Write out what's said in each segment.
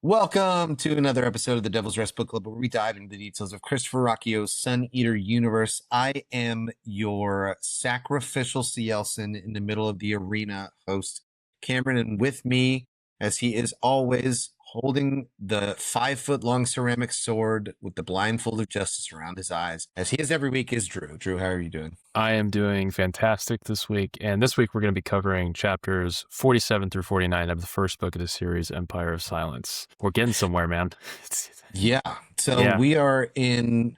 Welcome to another episode of the Devil's Rest Book Club, where we dive into the details of Christopher Rocchio's Sun Eater universe. I am your sacrificial Cilecin in the middle of the arena host, Cameron, and with me, as he is always, holding the 5-foot-long ceramic sword with the blindfold of justice around his eyes, as he is every week, is Drew. Drew, how are you doing? I am doing fantastic this week, and this week we're going to be covering chapters 47 through 49 of the first book of the series, Empire of Silence. We're getting somewhere, man. Yeah. So we are in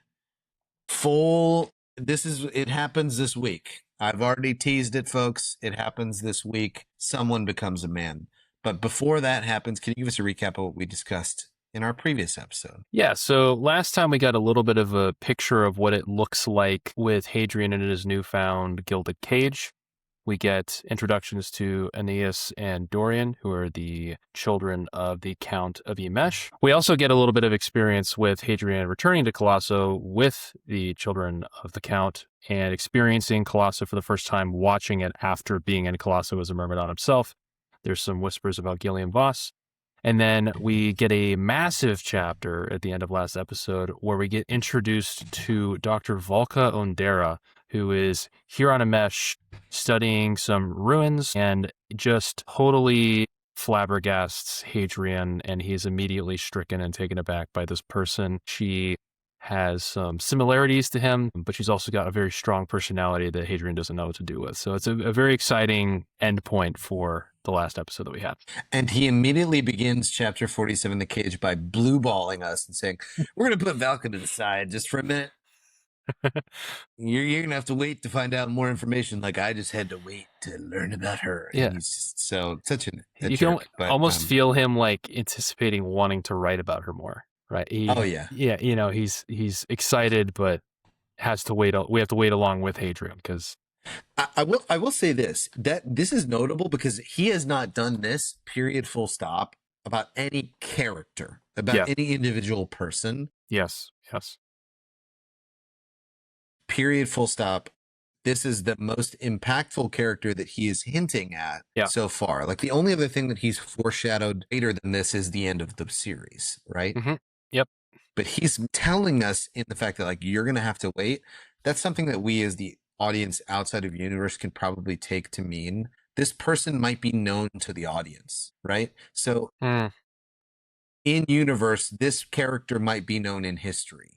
full. It happens this week. I've already teased it, folks. It happens this week. Someone becomes a man. But before that happens, can you give us a recap of what we discussed in our previous episode? Yeah, so last time we got a little bit of a picture of what it looks like with Hadrian in his newfound gilded cage. We get introductions to Aeneas and Dorian, who are the children of the Count of Imesh. We also get a little bit of experience with Hadrian returning to Colosso with the children of the Count and experiencing Colosso for the first time, watching it after being in Colosso as a Myrmidon himself. There's some whispers about Gilliam Voss. And then we get a massive chapter at the end of last episode where we get introduced to Dr. Volka Ondera, who is here on Imesh studying some ruins and just totally flabbergasts Hadrian, and he's immediately stricken and taken aback by this person. She has some similarities to him, but she's also got a very strong personality that Hadrian doesn't know what to do with. So it's a very exciting endpoint for the last episode that we had. And he immediately begins chapter 47, The Cage, by blue-balling us and saying, we're going to put Valka to the side just for a minute. You're going to have to wait to find out more information. Like, I just had to wait to learn about her. Yeah. And he's just such a you jerk, can almost feel him like anticipating wanting to write about her more, right? Yeah. You know, he's excited, but has to wait. We have to wait along with Hadrian because I will say this, that this is notable because he has not done this, period, full stop, about any character, about any individual person. Yes. Period, full stop. This is the most impactful character that he is hinting at so far. Like, the only other thing that he's foreshadowed later than this is the end of the series, right? Mm-hmm. Yep. But he's telling us in the fact that, like, you're going to have to wait. That's something that we as the audience outside of universe can probably take to mean this person might be known to the audience, right? So in universe, this character might be known in history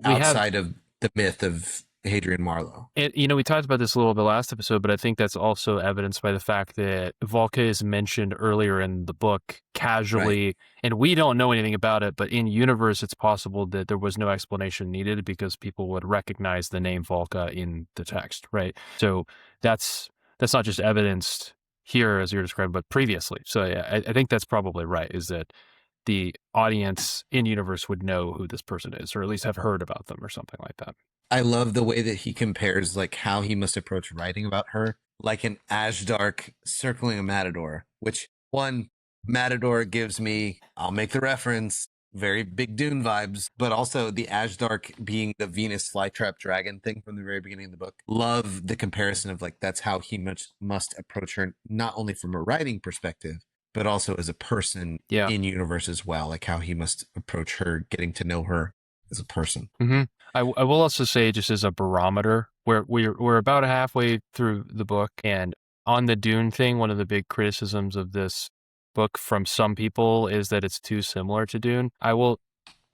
outside of the myth of Hadrian Marlowe. We talked about this a little bit last episode, but I think that's also evidenced by the fact that Volka is mentioned earlier in the book casually, and we don't know anything about it, but in universe, it's possible that there was no explanation needed because people would recognize the name Volka in the text, right? So that's not just evidenced here as you're describing, but previously. So yeah, I think that's probably right, is that the audience in universe would know who this person is, or at least have heard about them or something like that. I love the way that he compares, like, how he must approach writing about her, like an Ashdark circling a matador, which one matador gives me, I'll make the reference, very big Dune vibes, but also the Ashdark being the Venus flytrap dragon thing from the very beginning of the book. Love the comparison of, like, that's how he must approach her, not only from a writing perspective, but also as a person in universe as well, like how he must approach her, getting to know her as a person. Mm-hmm. I will also say, just as a barometer, we're about halfway through the book, and on the Dune thing, one of the big criticisms of this book from some people is that it's too similar to Dune. I will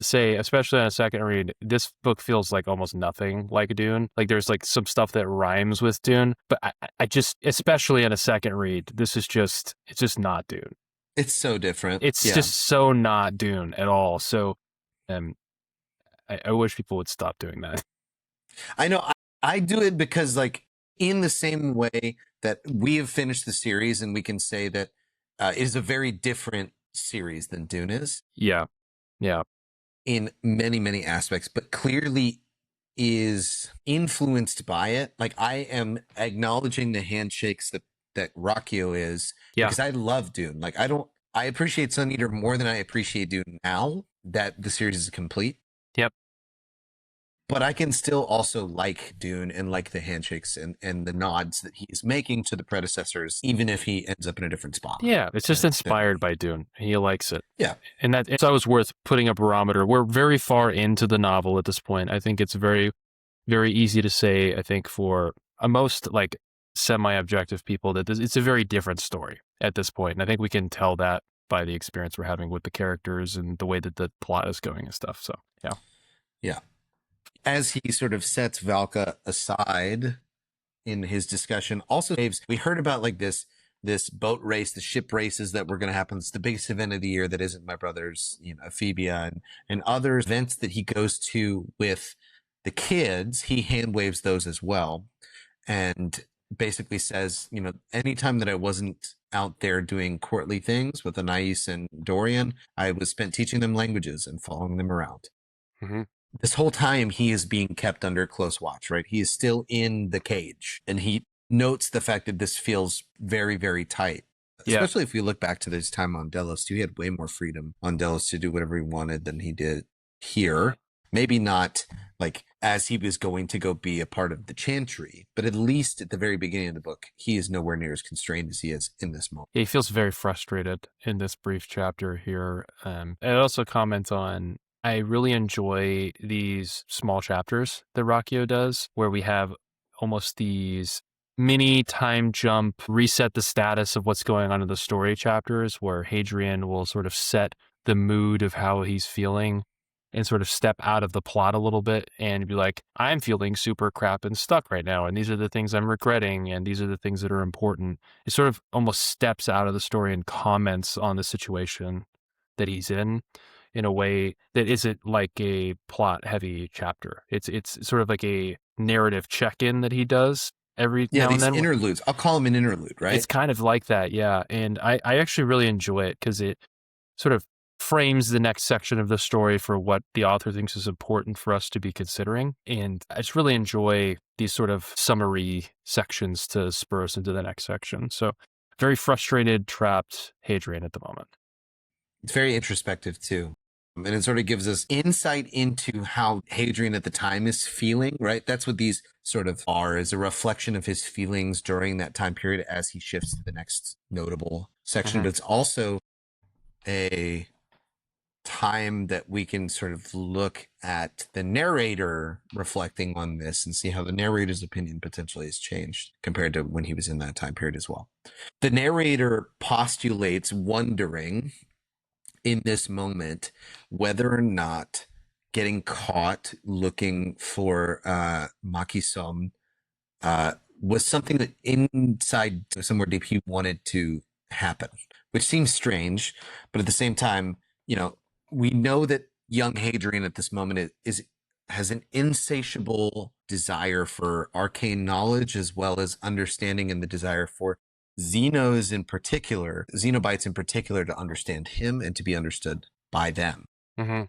say, especially on a second read, this book feels like almost nothing like Dune. Like, there's like some stuff that rhymes with Dune, but I just, especially on a second read, it's just not Dune. It's so different. It's just so not Dune at all. So, I wish people would stop doing that. I know. I do it because, like, in the same way that we have finished the series and we can say that it is a very different series than Dune is. Yeah. In many, many aspects, but clearly is influenced by it. Like, I am acknowledging the handshakes that Rocchio is, because I love Dune. Like, I appreciate Sun Eater more than I appreciate Dune now that the series is complete. Yep. but I can still also like Dune and like the handshakes and the nods that he's making to the predecessors, even if he ends up in a different spot. Yeah, it's just inspired by Dune. He likes it. Yeah. And it's always worth putting a barometer. We're very far into the novel at this point. I think it's very, very easy to say, I think, for most like semi-objective people that it's a very different story at this point. And I think we can tell that by the experience we're having with the characters and the way that the plot is going and stuff. So, yeah. Yeah. As he sort of sets Valka aside in his discussion, also, we heard about like this boat race, the ship races that were going to happen. It's the biggest event of the year that isn't my brother's, Amphibia and other events that he goes to with the kids. He hand waves those as well. And basically says, anytime that I wasn't out there doing courtly things with Anais and Dorian, I was spent teaching them languages and following them around. Mm-hmm. This whole time he is being kept under close watch, right? He is still in the cage, and he notes the fact that this feels very, very tight. Especially if we look back to his time on Delos too. He had way more freedom on Delos to do whatever he wanted than he did here. Maybe not like as he was going to go be a part of the Chantry, but at least at the very beginning of the book, he is nowhere near as constrained as he is in this moment. Yeah, he feels very frustrated in this brief chapter here. I also comment on, I really enjoy these small chapters that Rocchio does, where we have almost these mini time jump, reset the status of what's going on in the story chapters, where Hadrian will sort of set the mood of how he's feeling and sort of step out of the plot a little bit and be like, I'm feeling super crap and stuck right now, and these are the things I'm regretting, and these are the things that are important. It sort of almost steps out of the story and comments on the situation that he's in a way that isn't like a plot-heavy chapter. It's sort of like a narrative check-in that he does every now and then. Yeah, these interludes. I'll call them an interlude, right? It's kind of like that, yeah. And I actually really enjoy it because it sort of frames the next section of the story for what the author thinks is important for us to be considering. And I just really enjoy these sort of summary sections to spur us into the next section. So very frustrated, trapped Hadrian at the moment. It's very introspective too. And it sort of gives us insight into how Hadrian at the time is feeling, right? That's what these sort of are, is a reflection of his feelings during that time period as he shifts to the next notable section. But it's also a time that we can sort of look at the narrator reflecting on this and see how the narrator's opinion potentially has changed compared to when he was in that time period as well. The narrator postulates wondering in this moment whether or not getting caught looking for Makisom was something that inside somewhere deep he wanted to happen, which seems strange, but at the same time, we know that young Hadrian at this moment has an insatiable desire for arcane knowledge as well as understanding, and the desire for Xenobites in particular to understand him and to be understood by them. Mm-hmm.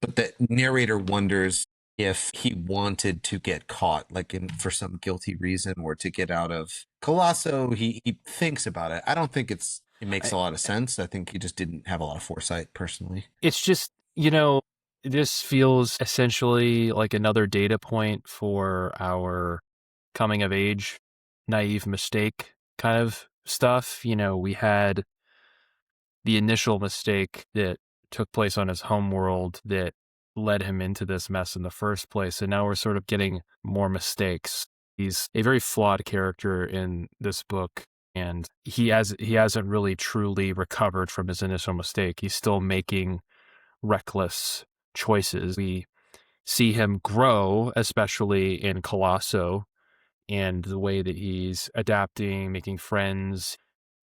But the narrator wonders if he wanted to get caught, like for some guilty reason, or to get out of Colosso. He thinks about it. I don't think it makes a lot of sense. I think he just didn't have a lot of foresight personally. It's just, this feels essentially like another data point for our coming of age, naive mistake kind of stuff. We had the initial mistake that took place on his home world that led him into this mess in the first place. And now we're sort of getting more mistakes. He's a very flawed character in this book. And he hasn't really truly recovered from his initial mistake. He's still making reckless choices. We see him grow, especially in Colosso, and the way that he's adapting, making friends,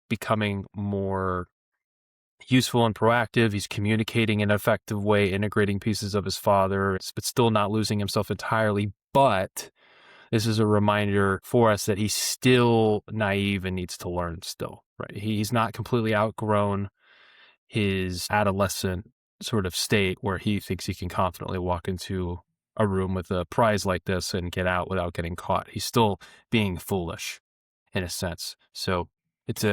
becoming more useful and proactive. He's communicating in an effective way, integrating pieces of his father, but still not losing himself entirely. But this is a reminder for us that he's still naive and needs to learn still, right? He's not completely outgrown his adolescent sort of state where he thinks he can confidently walk into a room with a prize like this and get out without getting caught. He's still being foolish in a sense. So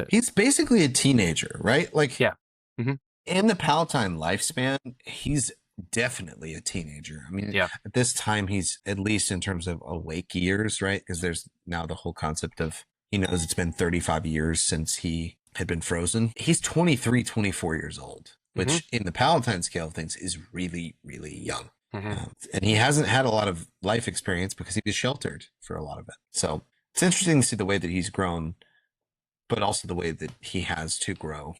he's basically a teenager, right? Like, yeah. In the Palatine lifespan, he's definitely a teenager. I mean, Yeah. at this time, he's at least in terms of awake years, right? Because there's now the whole concept of he knows it's been 35 years since he had been frozen. He's 23, 24 years old, Hmm. which in the Palatine scale of things is really, really young. Hmm. And he hasn't had a lot of life experience because he was sheltered for a lot of it. So it's interesting to see the way that he's grown, but also the way that he has to grow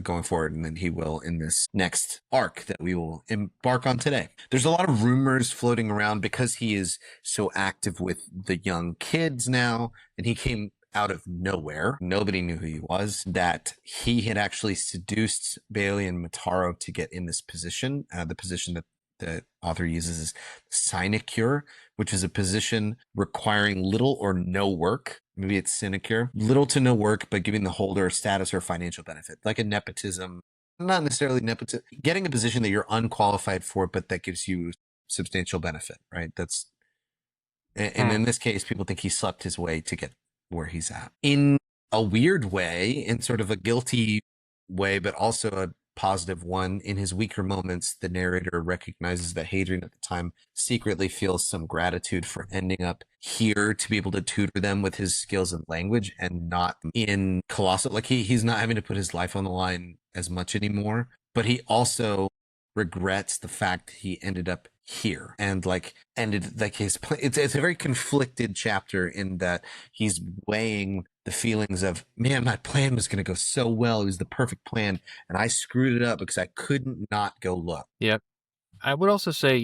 going forward, and then he will in this next arc that we will embark on today. There's a lot of rumors floating around because he is so active with the young kids now, and he came out of nowhere. Nobody knew who he was, that he had actually seduced Bailey and Mataro to get in this position, the position that the author uses is sinecure, which is a position requiring little or no work. Maybe it's sinecure, little to no work, but giving the holder a status or financial benefit, like a nepotism, not necessarily nepotism, getting a position that you're unqualified for, but that gives you substantial benefit, right? And in this case, people think he slept his way to get where he's at in a weird way, in sort of a guilty way, but also a positive one. In his weaker moments, the narrator recognizes that Hadrian at the time secretly feels some gratitude for ending up here to be able to tutor them with his skills and language and not in Colossal. Like he's not having to put his life on the line as much anymore, but he also regrets the fact he ended up here and like ended like his it's a very conflicted chapter in that he's weighing the feelings of, man, my plan was going to go so well, it was the perfect plan, and I screwed it up because I couldn't not go look. Yep. I would also say,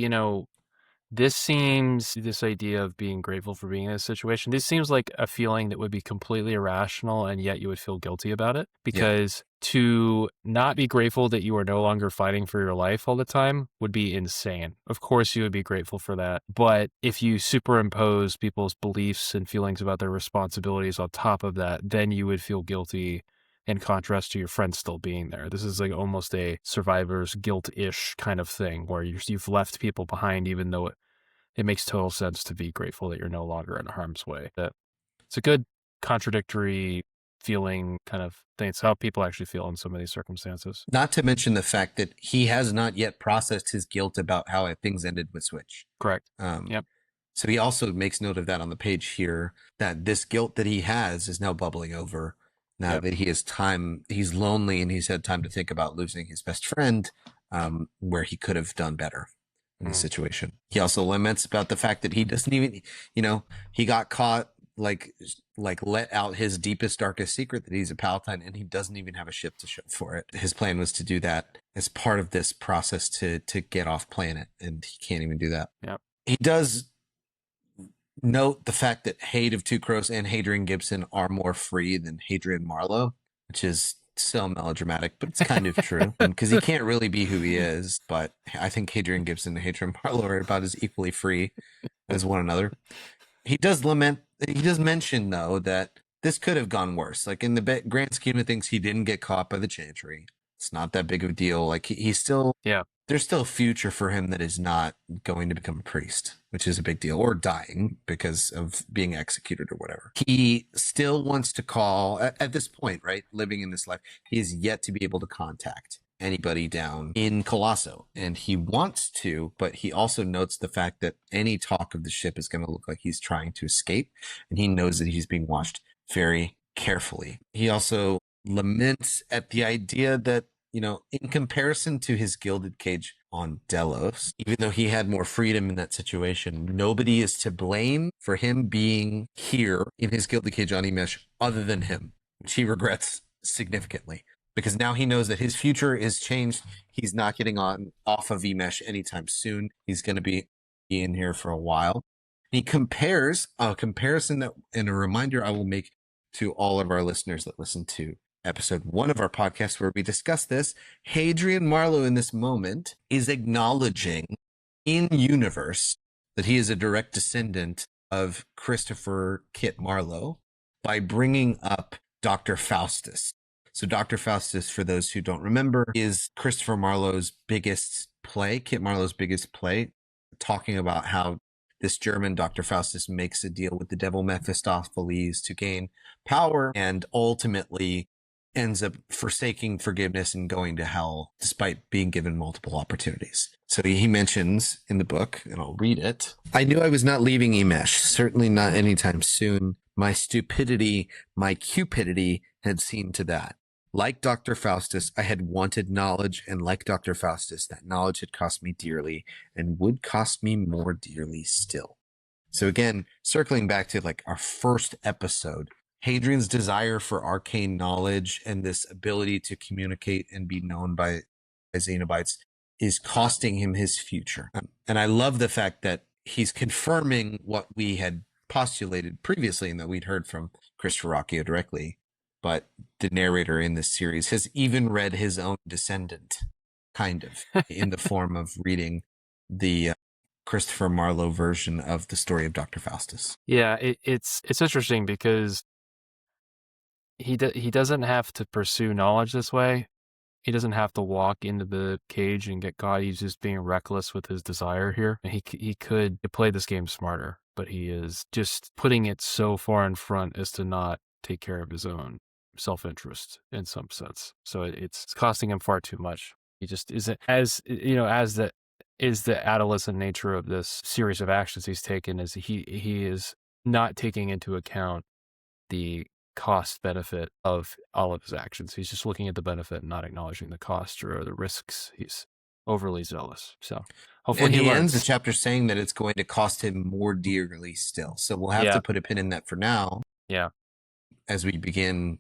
this idea of being grateful for being in a situation, this seems like a feeling that would be completely irrational, and yet you would feel guilty about it. Because to not be grateful that you are no longer fighting for your life all the time would be insane. Of course, you would be grateful for that. But if you superimpose people's beliefs and feelings about their responsibilities on top of that, then you would feel guilty in contrast to your friends still being there. This is like almost a survivor's guilt-ish kind of thing where you've left people behind, even though it makes total sense to be grateful that you're no longer in harm's way. It's a good contradictory feeling kind of thing. It's how people actually feel in some of these circumstances. Not to mention the fact that he has not yet processed his guilt about how things ended with Switch. Correct. Um, Yep. So he also makes note of that on the page here, that this guilt that he has is now bubbling over. Now Yep. that he's lonely and he's had time to think about losing his best friend, where he could have done better in this situation. He also laments about the fact that he doesn't even, he got caught, like let out his deepest, darkest secret that he's a Palatine, and he doesn't even have a ship to show for it. His plan was to do that as part of this process to get off planet, and he can't even do that. Yep. He does note the fact that Hade of Two Crows and Hadrian Gibson are more free than Hadrian Marlowe, which is so melodramatic, but it's kind of true because he can't really be who he is. But I think Hadrian Gibson and Hadrian Marlowe are about as equally free as one another. He does mention, though, that this could have gone worse. Like in the grand scheme of things, he didn't get caught by the Chantry. It's not that big of a deal. Like he's still, there's still a future for him that is not going to become a priest, which is a big deal, or dying because of being executed or whatever. He still wants to call at this point, right? Living in this life, he is yet to be able to contact anybody down in Colosso, and he wants to, but he also notes the fact that any talk of the ship is going to look like he's trying to escape, and he knows that he's being watched very carefully. He also laments at the idea that, in comparison to his gilded cage on Delos, even though he had more freedom in that situation, nobody is to blame for him being here in his gilded cage on Emesh other than him, which he regrets significantly. Because now he knows that his future is changed. He's not getting off of Emesh anytime soon. He's going to be in here for a while. He compares a comparison that, and a reminder I will make to all of our listeners that listen to episode 1 of our podcast where we discuss this. Hadrian Marlowe in this moment is acknowledging in universe that he is a direct descendant of Christopher Kit Marlowe by bringing up Dr. Faustus. So Dr. Faustus, for those who don't remember, is Christopher Marlowe's biggest play, Kit Marlowe's biggest play, talking about how this German Dr. Faustus makes a deal with the devil Mephistopheles to gain power and ultimately ends up forsaking forgiveness and going to hell despite being given multiple opportunities. So he mentions in the book, and I'll read it. I knew I was not leaving Emesh, certainly not anytime soon. My stupidity, my cupidity had seen to that. Like Dr. Faustus, I had wanted knowledge, and like Dr. Faustus, that knowledge had cost me dearly and would cost me more dearly still. So again, circling back to like our first episode, Hadrian's desire for arcane knowledge and this ability to communicate and be known by Xenobites is costing him his future. And I love the fact that he's confirming what we had postulated previously and that we'd heard from Christopher Rocchio directly. But the narrator in this series has even read his own descendant, kind of, in the form of reading the Christopher Marlowe version of the story of Dr. Faustus. Yeah, it's interesting because he doesn't have to pursue knowledge this way. He doesn't have to walk into the cage and get caught. He's just being reckless with his desire here. And he could play this game smarter, but he is just putting it so far in front as to not take care of his own self-interest in some sense. So it's costing him far too much. He just isn't as the adolescent nature of this series of actions he's taken is he is not taking into account the cost benefit of all of his actions. He's just looking at the benefit and not acknowledging the cost or the risks. He's overly zealous. So hopefully he learns. ends the chapter saying that it's going to cost him more dearly still. So we'll have to put a pin in that for now. Yeah. As we begin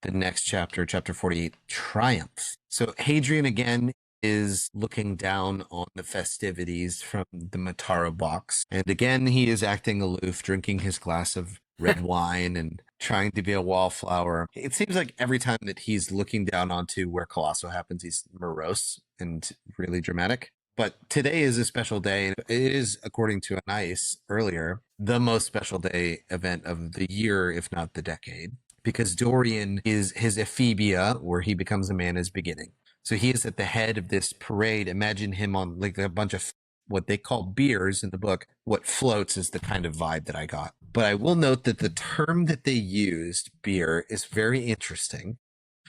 the next chapter, chapter 48, Triumph. So Hadrian again is looking down on the festivities from the Mataro box. And again, he is acting aloof, drinking his glass of red wine and trying to be a wallflower. It seems like every time that he's looking down onto where Colosso happens, he's morose and really dramatic. But today is a special day. It is, according to Anais earlier, the most special day event of the year, if not the decade, because Dorian is his ephebia, where he becomes a man, is beginning. So he is at the head of this parade. Imagine him on like a bunch of what they call beers in the book. What floats is the kind of vibe that I got. But I will note that the term that they used, beer, is very interesting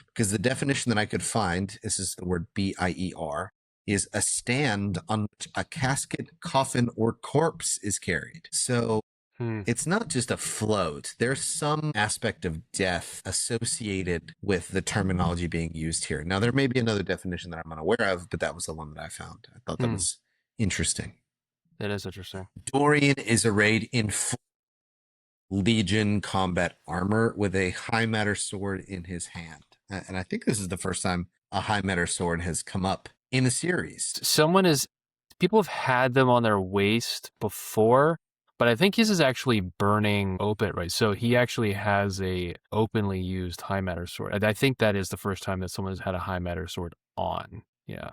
because the definition that I could find, this is the word B-I-E-R, is a stand on which a casket, coffin, or corpse is carried. So it's not just a float. There's some aspect of death associated with the terminology being used here. Now, there may be another definition that I'm unaware of, but that was the one that I found. I thought that was interesting. That is interesting. Dorian is arrayed in full Legion combat armor with a high matter sword in his hand. And I think this is the first time a high matter sword has come up in the series. People have had them on their waist before, but I think his is actually burning open, right? So he actually has a openly used high matter sword. I think that is the first time that someone has had a high matter sword on. Yeah.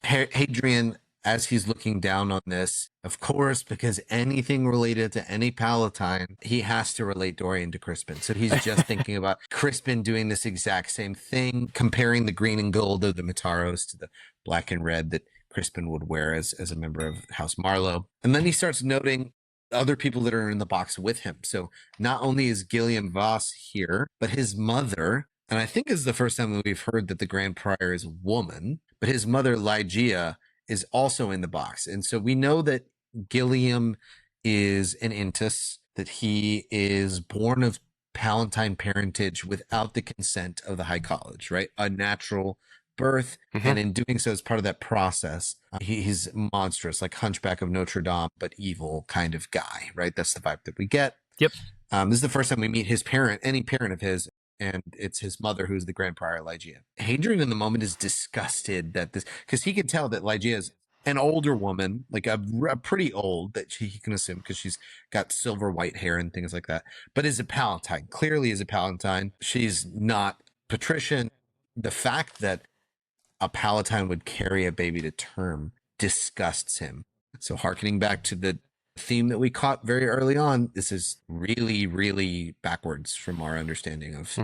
Hadrian, as he's looking down on this, of course, because anything related to any Palatine, he has to relate Dorian to Crispin. So he's just thinking about Crispin doing this exact same thing, comparing the green and gold of the Mataros to the black and red that Crispin would wear as a member of House Marlowe. And then he starts noting other people that are in the box with him. So not only is Gilliam Voss here, but his mother, and I think it's the first time that we've heard that the Grand Prior is a woman, but his mother, Ligeia, is also in the box. And so we know that Gilliam is an Intus, that he is born of Palatine parentage without the consent of the High College, right? A natural birth. And in doing so, as part of that process, he's monstrous, like Hunchback of Notre Dame, but evil kind of guy, right? That's the vibe that we get. Yep. This is the first time we meet his parent, any parent of his, and it's his mother who's the Grand Prior, Ligeia. Hadrian in the moment is disgusted that this, because he can tell that Ligeia is an older woman, like a pretty old, that he can assume because she's got silver white hair and things like that, but is a Palatine, clearly is a Palatine. She's not patrician. The fact that a Palatine would carry a baby to term disgusts him. So harkening back to the theme that we caught very early on, this is really, really backwards from our understanding of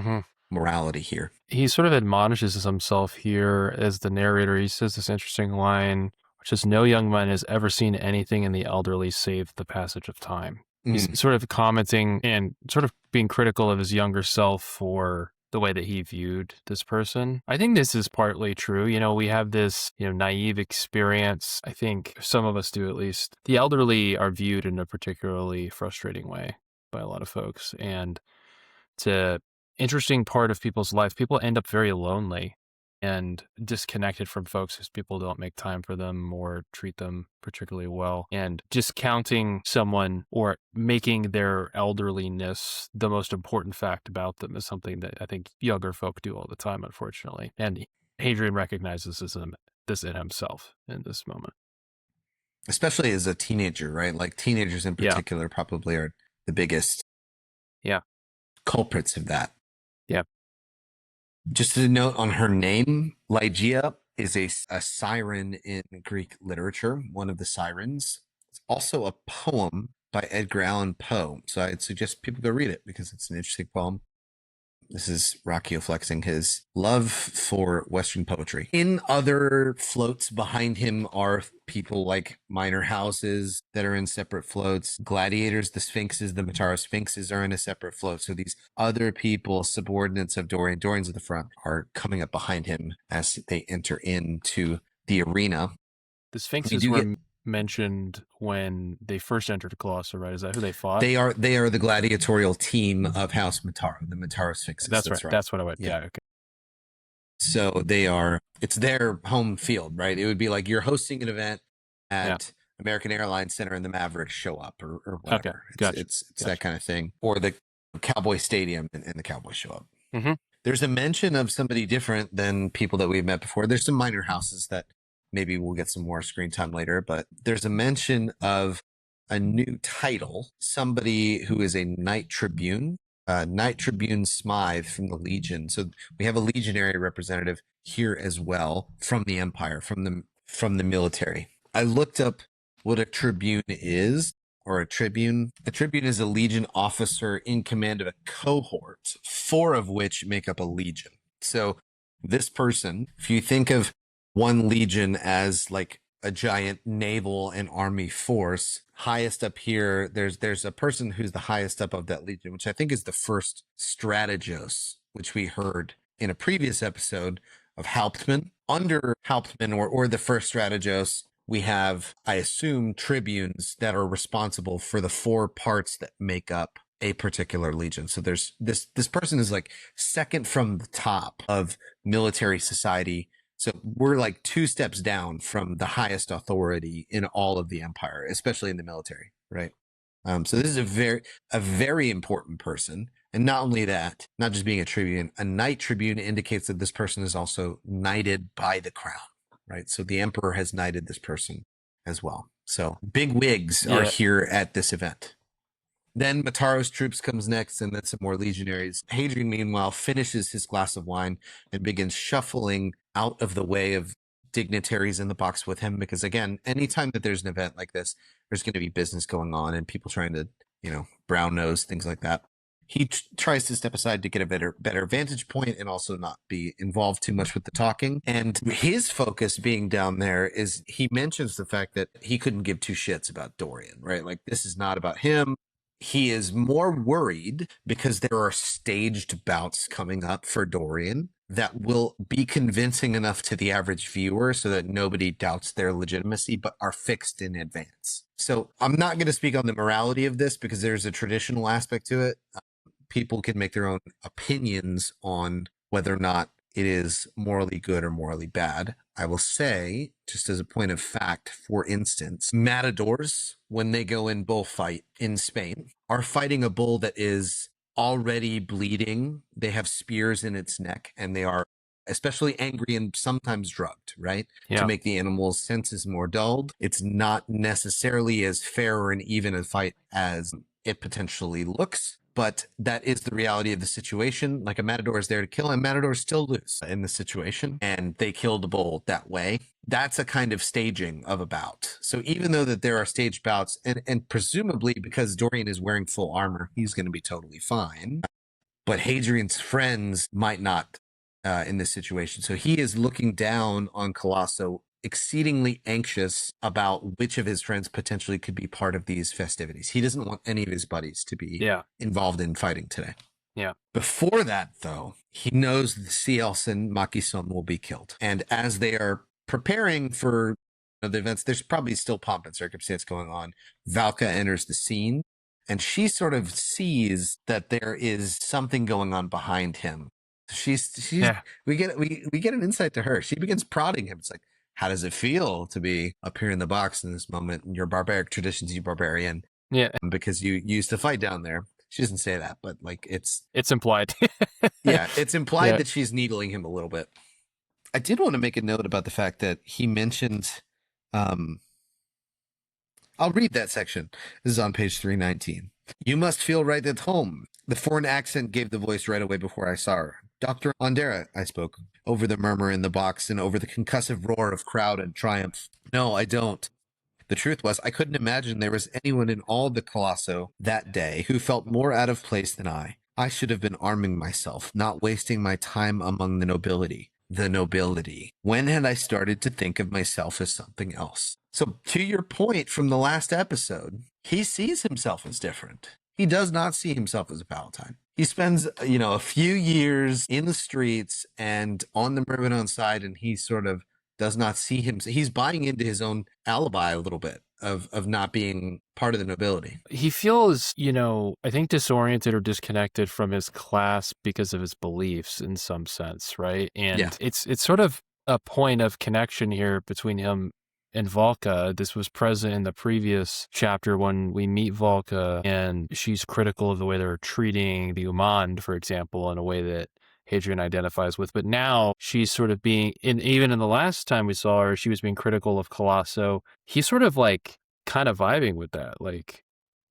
morality here. He sort of admonishes himself here as the narrator. He says this interesting line, which is, "No young man has ever seen anything in the elderly save the passage of time." He's sort of commenting and sort of being critical of his younger self for the way that he viewed this person. I think this is partly true. We have this, naive experience. I think some of us do, at least. The elderly are viewed in a particularly frustrating way by a lot of folks. And it's an interesting part of people's life. People end up very lonely and disconnected from folks because people don't make time for them or treat them particularly well. And discounting someone or making their elderliness the most important fact about them is something that I think younger folk do all the time, unfortunately. And Hadrian recognizes this in himself in this moment. Especially as a teenager, right? Like teenagers in particular probably are the biggest culprits of that. Yeah. Just a note on her name, Ligeia is a siren in Greek literature, one of the sirens. It's also a poem by Edgar Allan Poe. So I'd suggest people go read it because it's an interesting poem. This is Rockio flexing his love for Western poetry. In other floats behind him are people like minor houses that are in separate floats. Gladiators, the Sphinxes, the Mataro Sphinxes are in a separate float. So these other people, subordinates of Dorian, Dorian's at the front, are coming up behind him as they enter into the arena. The Sphinxes were mentioned when they first entered Colossae, right? Is that who they fought? They are the gladiatorial team of House Mataro, the Mataro Sphinxes. That's right. That's what I went. Yeah. Okay. So it's their home field, right? It would be like you're hosting an event at American Airlines Center and the Mavericks show up or whatever. Okay. Gotcha. It's that kind of thing. Or the Cowboy Stadium and the Cowboys show up. Mm-hmm. There's a mention of somebody different than people that we've met before. There's some minor houses that maybe we'll get some more screen time later, but there's a mention of a new title, somebody who is a Knight Tribune, Knight Tribune Smythe from the Legion. So we have a legionary representative here as well from the Empire, from the military. I looked up what a tribune is, or a tribune. A tribune is a legion officer in command of a cohort, 4 of which make up a legion. So this person, if you think of one legion as like a giant naval and army force, highest up here, there's a person who's the highest up of that legion, which I think is the first strategos, which we heard in a previous episode of Hauptmann. Under Hauptmann or the first strategos, we have, I assume, tribunes that are responsible for the 4 parts that make up a particular legion. So there's this person is like second from the top of military society. So we're like 2 steps down from the highest authority in all of the empire, especially in the military, right? So this is a very important person. And not only that, not just being a tribune, a knight tribune indicates that this person is also knighted by the crown, right? So the emperor has knighted this person as well. So big wigs are here at this event. Then Mataro's troops comes next, and then some more legionaries. Hadrian, meanwhile, finishes his glass of wine and begins shuffling out of the way of dignitaries in the box with him. Because again, anytime that there's an event like this, there's going to be business going on and people trying to, brown nose, things like that. He tries to step aside to get a better vantage point and also not be involved too much with the talking. And his focus being down there is he mentions the fact that he couldn't give 2 shits about Dorian, right? Like, this is not about him. He is more worried because there are staged bouts coming up for Dorian that will be convincing enough to the average viewer so that nobody doubts their legitimacy, but are fixed in advance. So I'm not going to speak on the morality of this because there's a traditional aspect to it. People can make their own opinions on whether or not it is morally good or morally bad. I will say, just as a point of fact, for instance, matadors, when they go in bullfight in Spain, are fighting a bull that is already bleeding. They have spears in its neck, and they are especially angry and sometimes drugged, right? Yeah. To make the animal's senses more dulled. It's not necessarily as fair or an even a fight as it potentially looks. But that is the reality of the situation. Like, a matador is there to kill, and matadors still lose in the situation, and they kill the bull that way. That's a kind of staging of a bout. So even though that there are staged bouts, and presumably because Dorian is wearing full armor, he's going to be totally fine. But Hadrian's friends might not in this situation. So he is looking down on Colosso, exceedingly anxious about which of his friends potentially could be part of these festivities. He doesn't want any of his buddies to be involved in fighting today. Yeah. Before that, though, he knows the Cilecin Maki-san will be killed. And as they are preparing for the events, there's probably still pomp and circumstance going on. Valka enters the scene, and she sort of sees that there is something going on behind him. She's Yeah. we get an insight to her. She begins prodding him. It's like, how does it feel to be up here in the box in this moment in your barbaric traditions, you barbarian? Yeah. Because you used to fight down there. She doesn't say that, but like it's implied. yeah, it's implied Yeah. that she's needling him a little bit. I did want to make a note about the fact that he mentioned I'll read that section. This is on page 319. You must feel right at home. The foreign accent gave the voice right away before I saw her. Dr. Ondera, I spoke, over the murmur in the box and over the concussive roar of crowd and triumph. No, I don't. The truth was, I couldn't imagine there was anyone in all the Colosso that day who felt more out of place than I. I should have been arming myself, not wasting my time among the nobility. The nobility. When had I started to think of myself as something else? So, to your point from the last episode, he sees himself as different. He does not see himself as a Palatine. He spends, a few years in the streets and on the Myrmidon side, and he sort of does not see him. He's buying into his own alibi a little bit of not being part of the nobility. He feels, I think disoriented or disconnected from his class because of his beliefs in some sense, right? And Yeah. it's sort of a point of connection here between him and Volka. This was present in the previous chapter when we meet Volka and she's critical of the way they're treating the Umand, for example, in a way that Hadrian identifies with. But now she's sort of being, even in the last time we saw her, she was being critical of Colosso. He's sort of like kind of vibing with that. Like,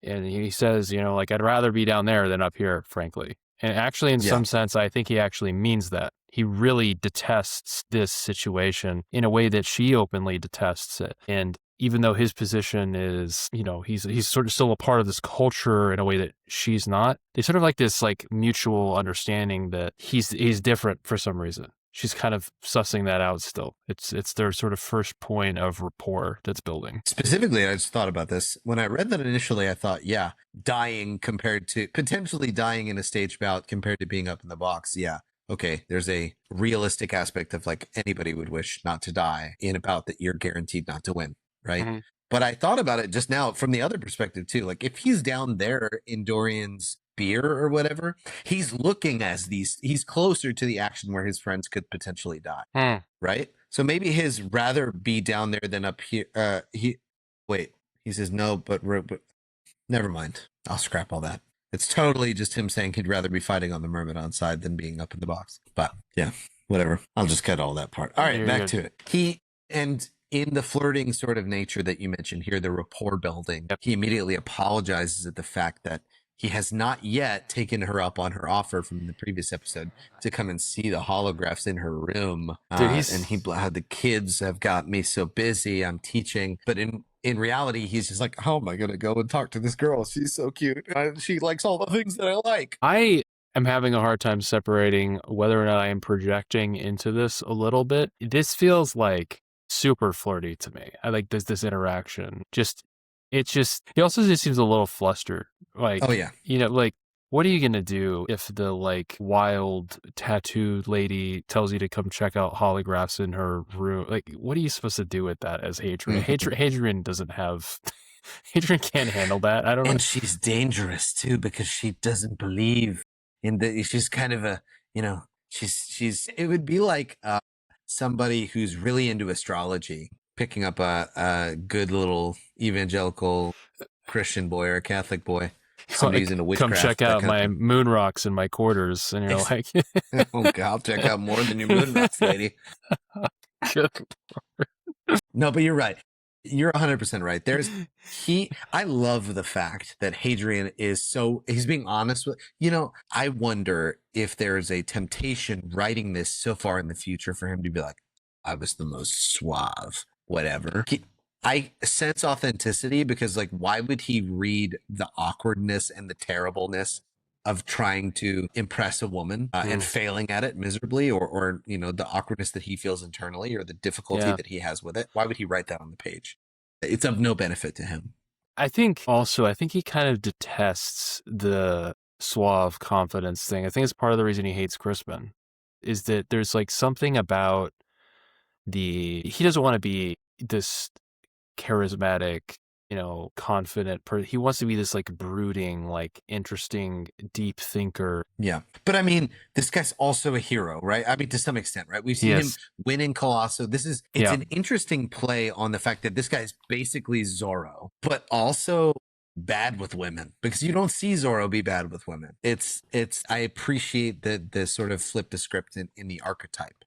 and he says, I'd rather be down there than up here, frankly. And actually, in some sense, I think he actually means that. He really detests this situation in a way that she openly detests it. And even though his position is, he's sort of still a part of this culture in a way that she's not, they sort of like this like mutual understanding that he's different for some reason. She's kind of sussing that out still. It's their sort of first point of rapport that's building. Specifically, I just thought about this. When I read that initially, I thought, yeah, dying compared to potentially dying in a stage bout compared to being up in the box. Yeah. Okay, there's a realistic aspect of like anybody would wish not to die in a bout that you're guaranteed not to win, right? Mm-hmm. But I thought about it just now from the other perspective too. Like if he's down there in Dorian's beer or whatever, he's looking as he's closer to the action where his friends could potentially die, right? So maybe his rather be down there than up here. He says no, but never mind. I'll scrap all that. It's totally just him saying he'd rather be fighting on the Myrmidon side than being up in the box. But yeah, whatever. I'll just cut all that part. All right, back to it. And in the flirting sort of nature that you mentioned here, the rapport building, he immediately apologizes at the fact that he has not yet taken her up on her offer from the previous episode to come and see the holographs in her room. And the kids have got me so busy. I'm teaching. But in reality, he's just like, how am I going to go and talk to this girl? She's so cute. She likes all the things that I like. I am having a hard time separating whether or not I am projecting into this a little bit. This feels like super flirty to me. I like this interaction. He also just seems a little flustered. Like, oh yeah, like, what are you going to do if the like wild tattooed lady tells you to come check out holographs in her room? Like, what are you supposed to do with that as Hadrian? Hadrian doesn't have, Hadrian can't handle that. I don't know. And she's dangerous too because she doesn't believe in she's kind of a, it would be like somebody who's really into astrology picking up a good little evangelical Christian boy or a Catholic boy. Somebody's into witchcraft. Come check out my moon rocks in my quarters. And you're like, oh God, I'll check out more than your moon rocks, lady. No, but you're right. You're 100% right. I love the fact that Hadrian he's being honest with, I wonder if there's a temptation writing this so far in the future for him to be like, I was the most suave, whatever. I sense authenticity because like, why would he read the awkwardness and the terribleness of trying to impress a woman and failing at it miserably or the awkwardness that he feels internally or the difficulty that he has with it? Why would he write that on the page? It's of no benefit to him. I think he kind of detests the suave confidence thing. I think it's part of the reason he hates Crispin, is that there's like something about he doesn't want to be this charismatic, confident person. He wants to be this like brooding, like interesting, deep thinker. Yeah. But I mean, this guy's also a hero, right? I mean, to some extent, right? We've seen him win in Colosso. It's an interesting play on the fact that this guy's basically Zorro, but also bad with women, because you don't see Zorro be bad with women. I appreciate the sort of flip the script in the archetype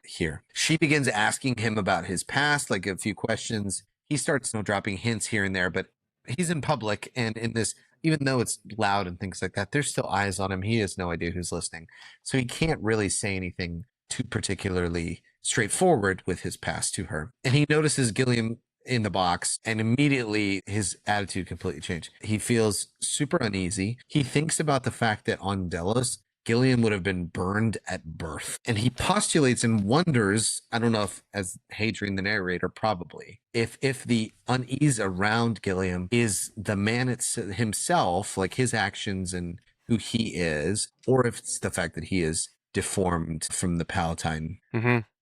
here. She begins asking him about his past, like a few questions. He starts dropping hints here and there, but he's in public, and in this, even though it's loud and things like that, there's still eyes on him. He has no idea who's listening. So he can't really say anything too particularly straightforward with his past to her. And he notices Gilliam in the box, and immediately his attitude completely changed. He feels super uneasy. He thinks about the fact that on Delos, Gilliam would have been burned at birth. And he postulates and wonders, I don't know if as Hadrian the narrator, probably, if the unease around Gilliam is the man himself, like his actions and who he is, or if it's the fact that he is deformed from the Palatine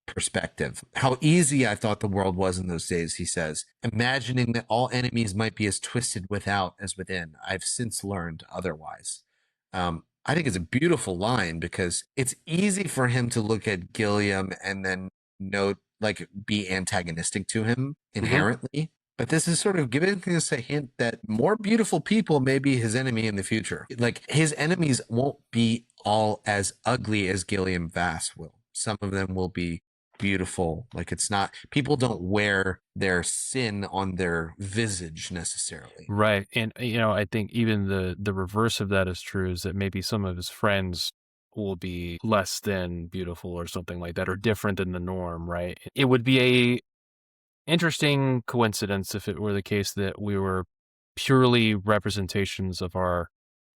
perspective. How easy I thought the world was in those days, he says, imagining that all enemies might be as twisted without as within. I've since learned otherwise. I think it's a beautiful line, because it's easy for him to look at Gilliam and then be antagonistic to him inherently. But this is sort of giving us a hint that more beautiful people may be his enemy in the future. Like, his enemies won't be all as ugly as Gilliam Vass will. Some of them will be beautiful. Like, it's not, people don't wear their sin on their visage necessarily. Right. And, I think even the reverse of that is true, is that maybe some of his friends will be less than beautiful or something like that, or different than the norm, right? It would be a interesting coincidence if it were the case that we were purely representations of our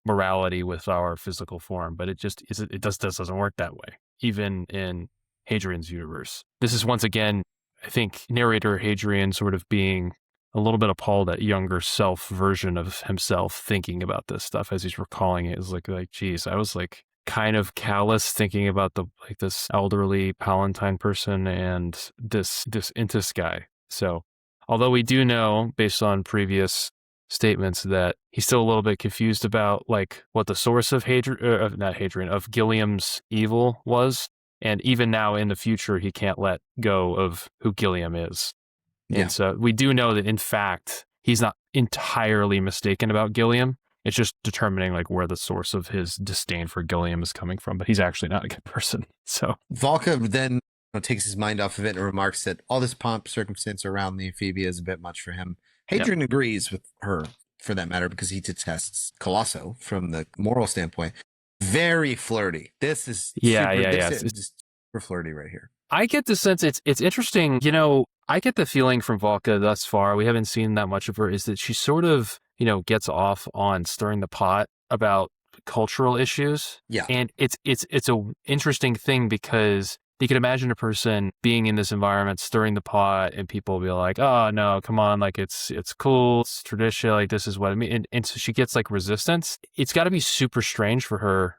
morality with our physical form, but it just doesn't work that way, even in Hadrian's universe. This is once again, I think, narrator Hadrian sort of being a little bit appalled at younger self version of himself thinking about this stuff as he's recalling it. It's like, geez, I was like kind of callous thinking about this elderly Palatine person and this Intis guy. So, although we do know, based on previous statements, that he's still a little bit confused about like what the source of of Gilliam's evil was. And even now in the future, he can't let go of who Gilliam is. Yeah. And so we do know that, in fact, he's not entirely mistaken about Gilliam. It's just determining like where the source of his disdain for Gilliam is coming from. But he's actually not a good person. So Valka then takes his mind off of it and remarks that all this pomp, circumstance around the amphibia is a bit much for him. Hadrian agrees with her, for that matter, because he detests Colosso from the moral standpoint. Very flirty. This is just super flirty right here. I get the sense it's interesting. I get the feeling from Valka thus far, we haven't seen that much of her, is that she sort of, gets off on stirring the pot about cultural issues. Yeah. And it's a interesting thing, because you can imagine a person being in this environment, stirring the pot, and people will be like, oh no, come on, like it's cool, it's tradition, like this is what I mean. And so she gets like resistance. It's got to be super strange for her,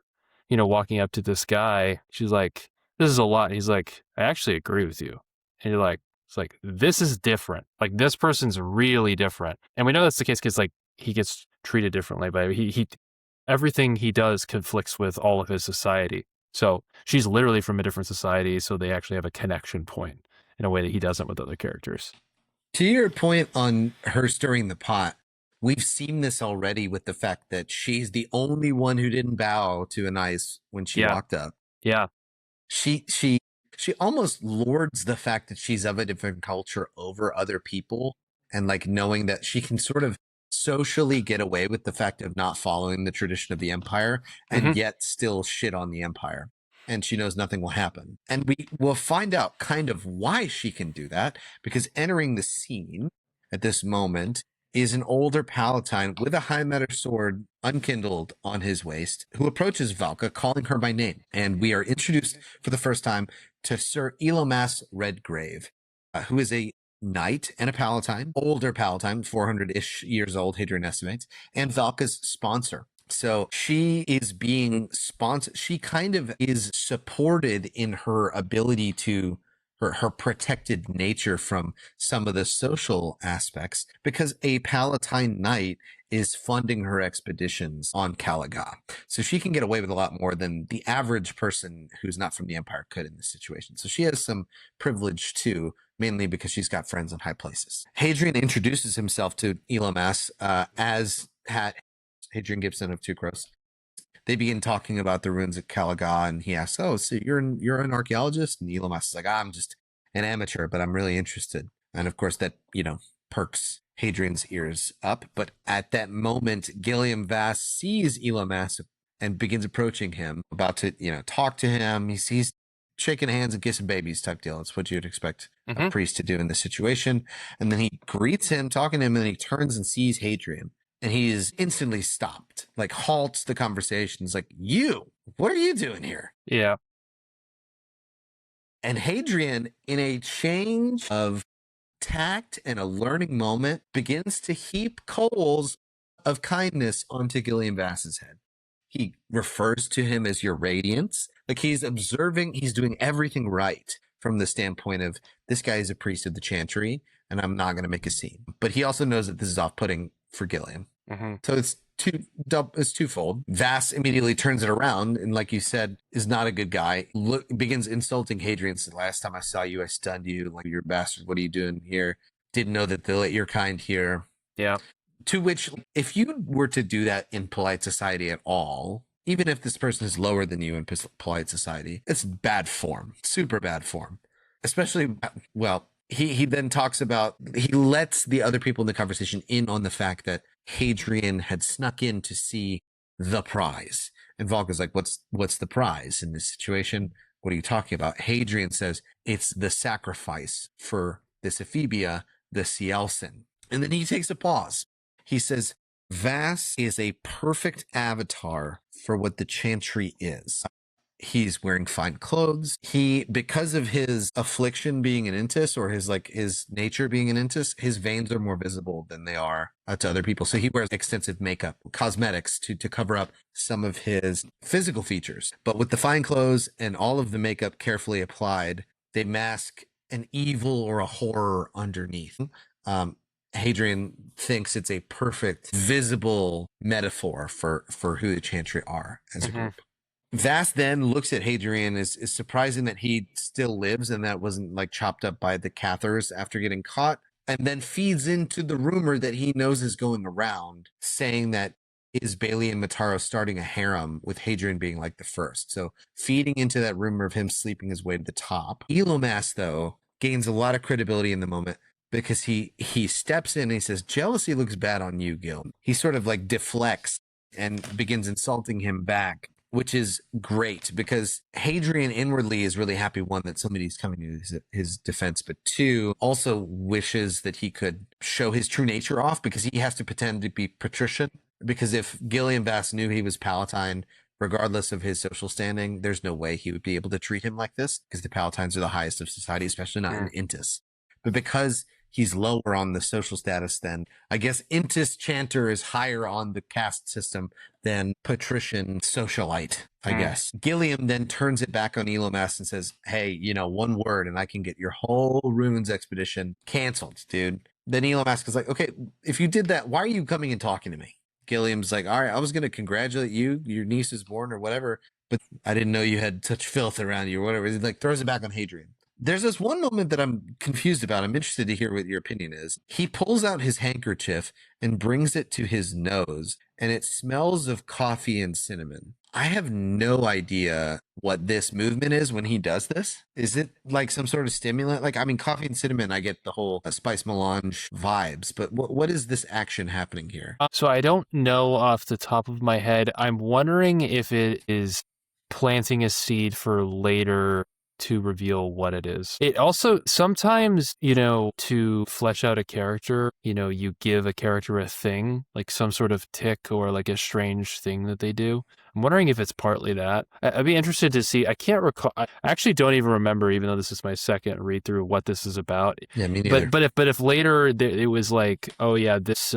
walking up to this guy. She's like, this is a lot. And he's like, I actually agree with you. And you're like, it's like, this is different. Like, this person's really different. And we know that's the case because like he gets treated differently, but he everything he does conflicts with all of his society. So she's literally from a different society, so they actually have a connection point in a way that he doesn't with other characters. To your point on her stirring the pot, we've seen this already with the fact that she's the only one who didn't bow to Anais when she walked up. Yeah. She almost lords the fact that she's of a different culture over other people, and like knowing that she can sort of socially get away with the fact of not following the tradition of the empire and yet still shit on the empire. And she knows nothing will happen. And we will find out kind of why she can do that, because entering the scene at this moment is an older Palatine with a high matter sword unkindled on his waist, who approaches Valka, calling her by name. And we are introduced for the first time to Sir Elomas Redgrave, who is a knight and a Palatine, older Palatine, 400-ish years old, Hadrian estimates, and Valka's sponsor. So she is being sponsored. She kind of is supported in her ability to her protected nature from some of the social aspects because a Palatine knight is funding her expeditions on Caliga. So she can get away with a lot more than the average person who's not from the Empire could in this situation. So she has some privilege too, mainly because she's got friends in high places. Hadrian introduces himself to Elomas as Hadrian Gibson of Tucros. They begin talking about the ruins of Caliga, and he asks, "Oh, so you're an archaeologist?" And Elomas is like, "I'm just an amateur, but I'm really interested." And of course, that perks Hadrian's ears up. But at that moment, Gilliam Vass sees Elomas and begins approaching him, about to talk to him. He's shaking hands and kissing babies type deal. That's what you'd expect a priest to do in this situation. And then he greets him, talking to him, and then he turns and sees Hadrian. And he is instantly stopped, like halts the conversation. He's like, what are you doing here? Yeah. And Hadrian, in a change of tact and a learning moment, begins to heap coals of kindness onto Gilliam Vass's head. He refers to him as your radiance. Like he's observing, he's doing everything right from the standpoint of this guy is a priest of the Chantry, and I'm not going to make a scene. But he also knows that this is off-putting for Gilliam. So it's twofold. Vass immediately turns it around and, like you said, is not a good guy. Begins insulting Hadrian. Says, "Last time I saw you, I stunned you. Like, you're a bastard. What are you doing here? Didn't know that they let your kind here." Yeah. To which, if you were to do that in polite society at all, even if this person is lower than you in polite society, it's bad form, super bad form. Especially, well, he then talks about, he lets the other people in the conversation in on the fact that Hadrian had snuck in to see the prize. And Volka's like, what's the prize in this situation? What are you talking about? Hadrian says, it's the sacrifice for this ephebia, the Cilecin. And then he takes a pause. He says, Vass is a perfect avatar for what the Chantry is. He's wearing fine clothes. Because of his affliction being an intis, or his nature being an intis, his veins are more visible than they are to other people. So he wears extensive makeup, cosmetics to cover up some of his physical features. But with the fine clothes and all of the makeup carefully applied, they mask an evil or a horror underneath. Hadrian thinks it's a perfect, visible metaphor for who the Chantry are as a group. Vass then looks at Hadrian. Is surprising that he still lives and that wasn't like chopped up by the Cathars after getting caught, and then feeds into the rumor that he knows is going around, saying that is Bailey and Mataro starting a harem, with Hadrian being like the first. So feeding into that rumor of him sleeping his way to the top. Elomas, though, gains a lot of credibility in the moment because he steps in and he says, "Jealousy looks bad on you, Gil." He sort of like deflects and begins insulting him back, which is great because Hadrian inwardly is really happy, one, that somebody's coming to his defense, but two, also wishes that he could show his true nature off because he has to pretend to be patrician. Because if Gilliam Vass knew he was Palatine, regardless of his social standing, there's no way he would be able to treat him like this, because the Palatines are the highest of society, especially not in Intis. But because he's lower on the social status, then I guess Intis Chanter is higher on the caste system than patrician socialite, I guess. Gilliam then turns it back on Elomas and says, "Hey, one word and I can get your whole ruins expedition canceled, dude." Then Elomas is like, "Okay, if you did that, why are you coming and talking to me?" Gilliam's like, "All right, I was going to congratulate you. Your niece is born or whatever, but I didn't know you had such filth around you or whatever." He like throws it back on Hadrian. There's this one moment that I'm confused about. I'm interested to hear what your opinion is. He pulls out his handkerchief and brings it to his nose, and it smells of coffee and cinnamon. I have no idea what this movement is when he does this. Is it like some sort of stimulant? Like, I mean, coffee and cinnamon, I get the whole spice melange vibes, but what is this action happening here? So I don't know off the top of my head. I'm wondering if it is planting a seed for later to reveal what it is. It also sometimes, to flesh out a character, you give a character a thing, like some sort of tick or like a strange thing that they do. I'm wondering if it's partly that. I'd be interested to see. I can't recall. I actually don't even remember, even though this is my second read through, what this is about. Yeah, me neither. But if later it was like, oh yeah, this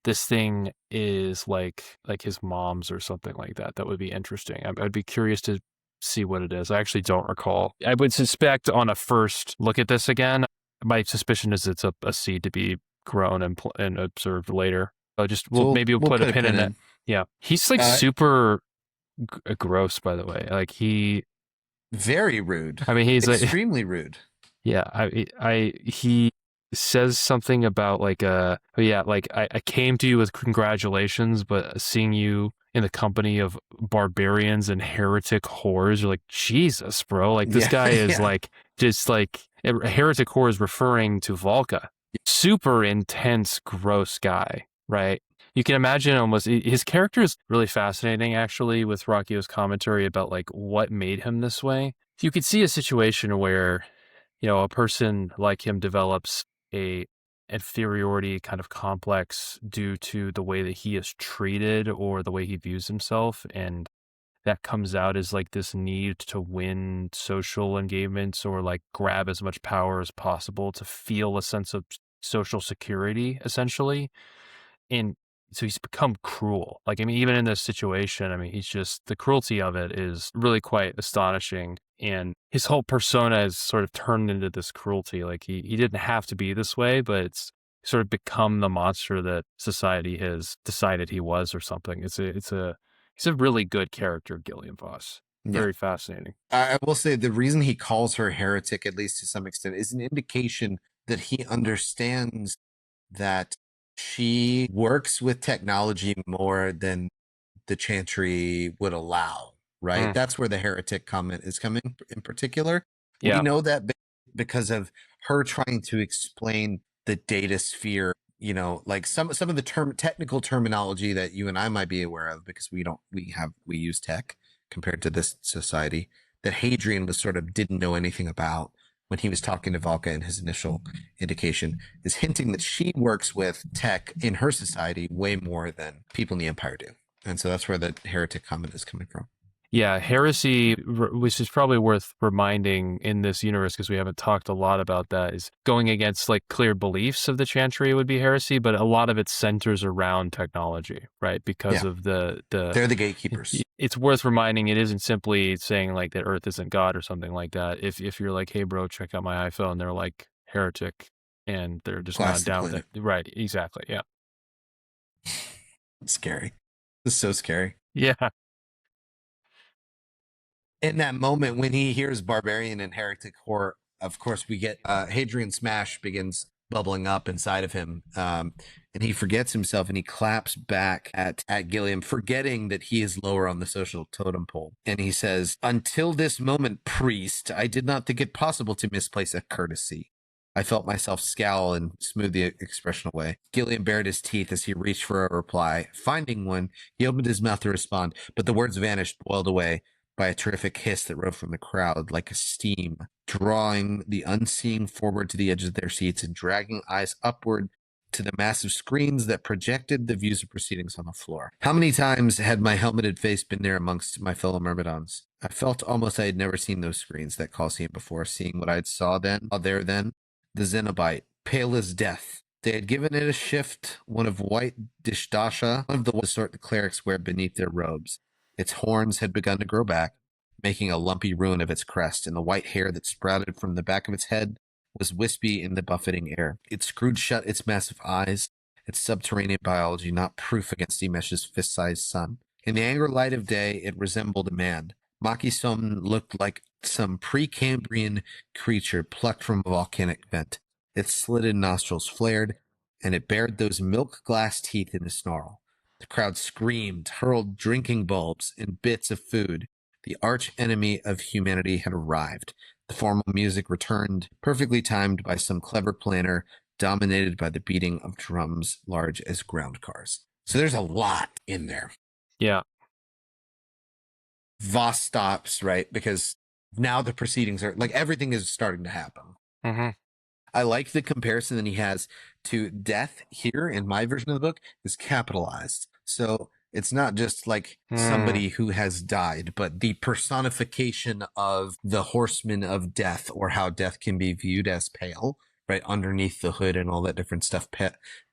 this thing is like his mom's or something like that. That would be interesting. I'd be curious to see what it is. I actually don't recall. I would suspect on a first look at this again, my suspicion is it's a seed to be grown and observed later. So Maybe we'll we'll put a put a pin pin in it. in. Yeah, he's like Uh, super gross, by the way. Like Very rude. I mean, he's like, Extremely rude. yeah, he says something about like, oh yeah, like I came to you with congratulations, but seeing you in the company of barbarians and heretic whores, you're like, Jesus, bro. Like this Yeah, guy is yeah. like, just like, a heretic whore is referring to Volca. Super intense, gross guy, right? You can imagine almost his character is really fascinating, actually, with Rockio's commentary about like what made him this way. You could see a situation where, a person like him develops a inferiority kind of complex due to the way that he is treated or the way he views himself, and that comes out as like this need to win social engagements or like grab as much power as possible to feel a sense of social security, essentially. And so he's become cruel. Like, I mean, even in this situation, I mean, he's just, the cruelty of it is really quite astonishing. And his whole persona is sort of turned into this cruelty. Like, he didn't have to be this way, but it's sort of become the monster that society has decided he was or something. He's a really good character, Gillian Voss. Yeah. Very fascinating. I will say the reason he calls her heretic, at least to some extent, is an indication that he understands that she works with technology more than the Chantry would allow, right? Mm, That's where the heretic comment is coming in particular. We yeah. know that because of her trying to explain the data sphere, like some of the technical terminology that you and I might be aware of because we use tech compared to this society that Hadrian was sort of didn't know anything about when he was talking to Valka in his initial indication is hinting that she works with tech in her society way more than people in the empire do. And so that's where the heretic comment is coming from. Yeah, heresy, which is probably worth reminding in this universe because we haven't talked a lot about that, is going against like clear beliefs of the Chantry would be heresy, but a lot of it centers around technology, right? Because Yeah, of the they're the gatekeepers. it's worth reminding it isn't simply saying like that Earth isn't God or something like that. If you're like, hey bro, check out my iPhone, they're like heretic and they're just Glass not the down with planet. it. Right, exactly. Yeah. It's scary. It's so scary. Yeah. In that moment when he hears barbarian and heretic horror, of course we get Hadrian Smash begins bubbling up inside of him, and he forgets himself and he claps back at Gilliam, forgetting that he is lower on the social totem pole. And he says, "Until this moment, priest, I did not think it possible to misplace a courtesy." I felt myself scowl and smooth the expression away. Gilliam bared his teeth as he reached for a reply. Finding one, he opened his mouth to respond, but the words vanished, boiled away by a terrific hiss that rose from the crowd like a steam, drawing the unseeing forward to the edge of their seats and dragging eyes upward to the massive screens that projected the views of proceedings on the floor. How many times had my helmeted face been there amongst my fellow myrmidons? I felt almost I had never seen those screens, that Colosseum before, seeing what I saw there then, the Cenobite, pale as death. They had given it a shift, one of white dishdasha, one of the sort the clerics wear beneath their robes. Its horns had begun to grow back, making a lumpy ruin of its crest, and the white hair that sprouted from the back of its head was wispy in the buffeting air. It screwed shut its massive eyes, its subterranean biology not proof against Imesh's fist-sized sun. In the angry light of day, it resembled a man. Maki-Son looked like some Precambrian creature plucked from a volcanic vent. Its slitted nostrils flared, and it bared those milk-glass teeth in a snarl. The crowd screamed, hurled drinking bulbs and bits of food. The arch enemy of humanity had arrived. The formal music returned, perfectly timed by some clever planner, dominated by the beating of drums large as ground cars. So there's a lot in there. Yeah. Voss stops, right? Because now the proceedings are like everything is starting to happen. Mm-hmm. I like the comparison that he has to death here in my version of the book is capitalized. So it's not just like somebody who has died, but the personification of the horseman of death, or how death can be viewed as pale, right? Underneath the hood and all that different stuff.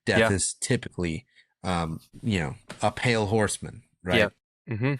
Death is typically a pale horseman, Yeah. right? Mm-hmm.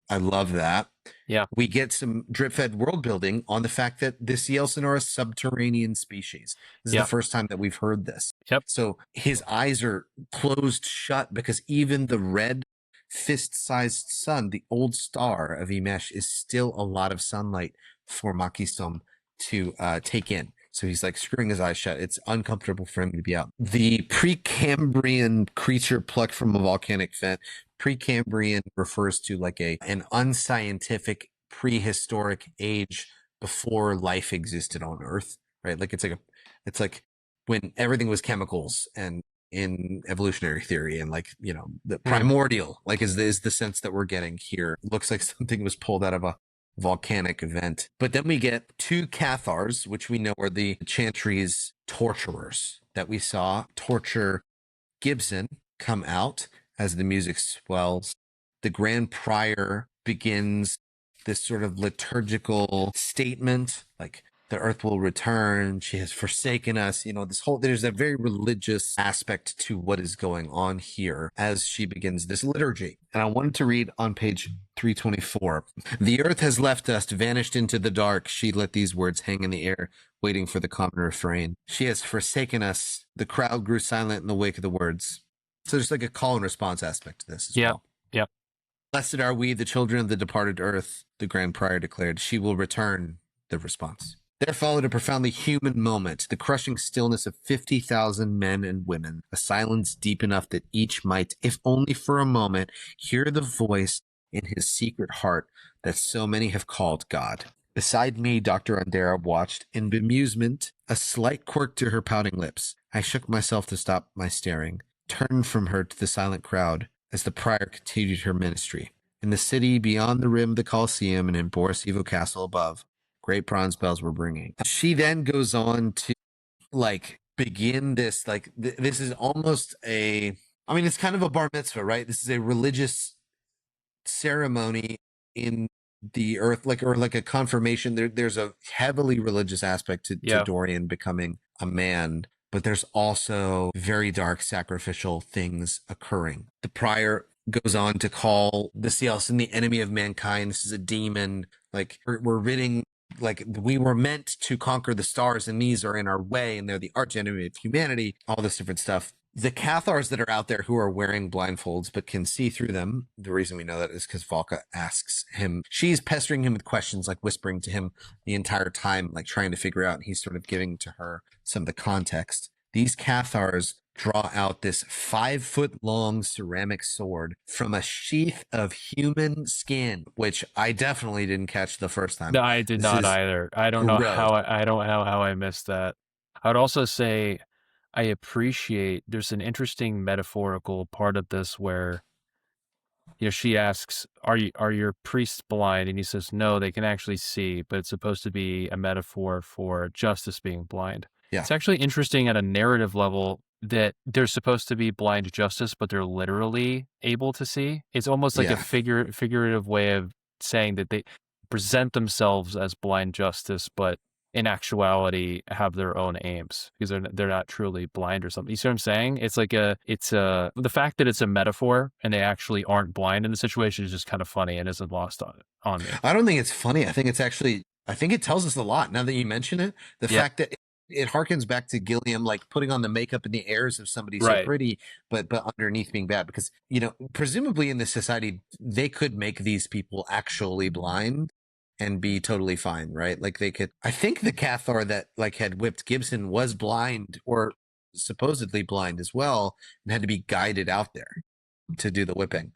I love that. Yeah. We get some drip-fed world building on the fact that the Cilecin are a subterranean species. This is the Yeah. first time that we've heard this. Yep. So his eyes are closed shut because even the red fist-sized sun, the old star of Imesh, is still a lot of sunlight for Makistom to take in. So he's like screwing his eyes shut. It's uncomfortable for him to be out. The Precambrian creature plucked from a volcanic vent. Precambrian refers to like an unscientific prehistoric age before life existed on Earth, right? Like it's like when everything was chemicals and in evolutionary theory, and like, the primordial, like is the sense that we're getting here. Looks like something was pulled out of a volcanic event. But then we get two Cathars, which we know are the Chantry's torturers that we saw torture Gibson come out as the music swells. The Grand Prior begins this sort of liturgical statement, like the earth will return, she has forsaken us. There's a very religious aspect to what is going on here as she begins this liturgy. And I wanted to read on page 324. The earth has left us, vanished into the dark. She let these words hang in the air, waiting for the common refrain. She has forsaken us. The crowd grew silent in the wake of the words. So there's like a call and response aspect to this as well. Yeah. Blessed are we, the children of the departed earth, the Grand Prior declared. She will return, the response. There followed a profoundly human moment, the crushing stillness of 50,000 men and women, a silence deep enough that each might, if only for a moment, hear the voice in his secret heart that so many have called God. Beside me, Dr. Andera watched in bemusement, a slight quirk to her pouting lips. I shook myself to stop my staring, turned from her to the silent crowd as the prior continued her ministry. In the city beyond the rim of the Colosseum and in Boris Evo Castle above, great bronze bells were ringing. She then goes on to begin this, this is almost it's kind of a bar mitzvah, right? This is a religious ceremony in the earth, or like a confirmation. There's a heavily religious aspect to Dorian becoming a man, but there's also very dark sacrificial things occurring. The prior goes on to call the Cilecin the enemy of mankind. This is a demon. Like we're ridding, like we were meant to conquer the stars and these are in our way and they're the arch enemy of humanity, all this different stuff. The Cathars that are out there who are wearing blindfolds but can see through them, the reason we know that is because Valka asks him. She's pestering him with questions, like whispering to him the entire time, like trying to figure out, and he's sort of giving to her some of the context. These Cathars draw out this 5-foot-long ceramic sword from a sheath of human skin, which I definitely didn't catch the first time. No, I did not either. I don't know how I missed that. I would also say I appreciate there's an interesting metaphorical part of this where she asks, are your priests blind? And he says, no, they can actually see, but it's supposed to be a metaphor for justice being blind. Yeah. It's actually interesting at a narrative level that they're supposed to be blind justice, but they're literally able to see. It's almost like a figurative way of saying that they present themselves as blind justice, but in actuality have their own aims because they're not truly blind or something. You see what I'm saying? It's like the fact that it's a metaphor and they actually aren't blind in the situation is just kind of funny and isn't lost on me. I don't think it's funny. I think it tells us a lot now that you mention it. The fact that it harkens back to Gilliam, like putting on the makeup and the airs of somebody so pretty, but underneath being bad, because, presumably in this society, they could make these people actually blind and be totally fine, right? Like they could, I think the Cathar that had whipped Gibson was blind or supposedly blind as well and had to be guided out there to do the whipping.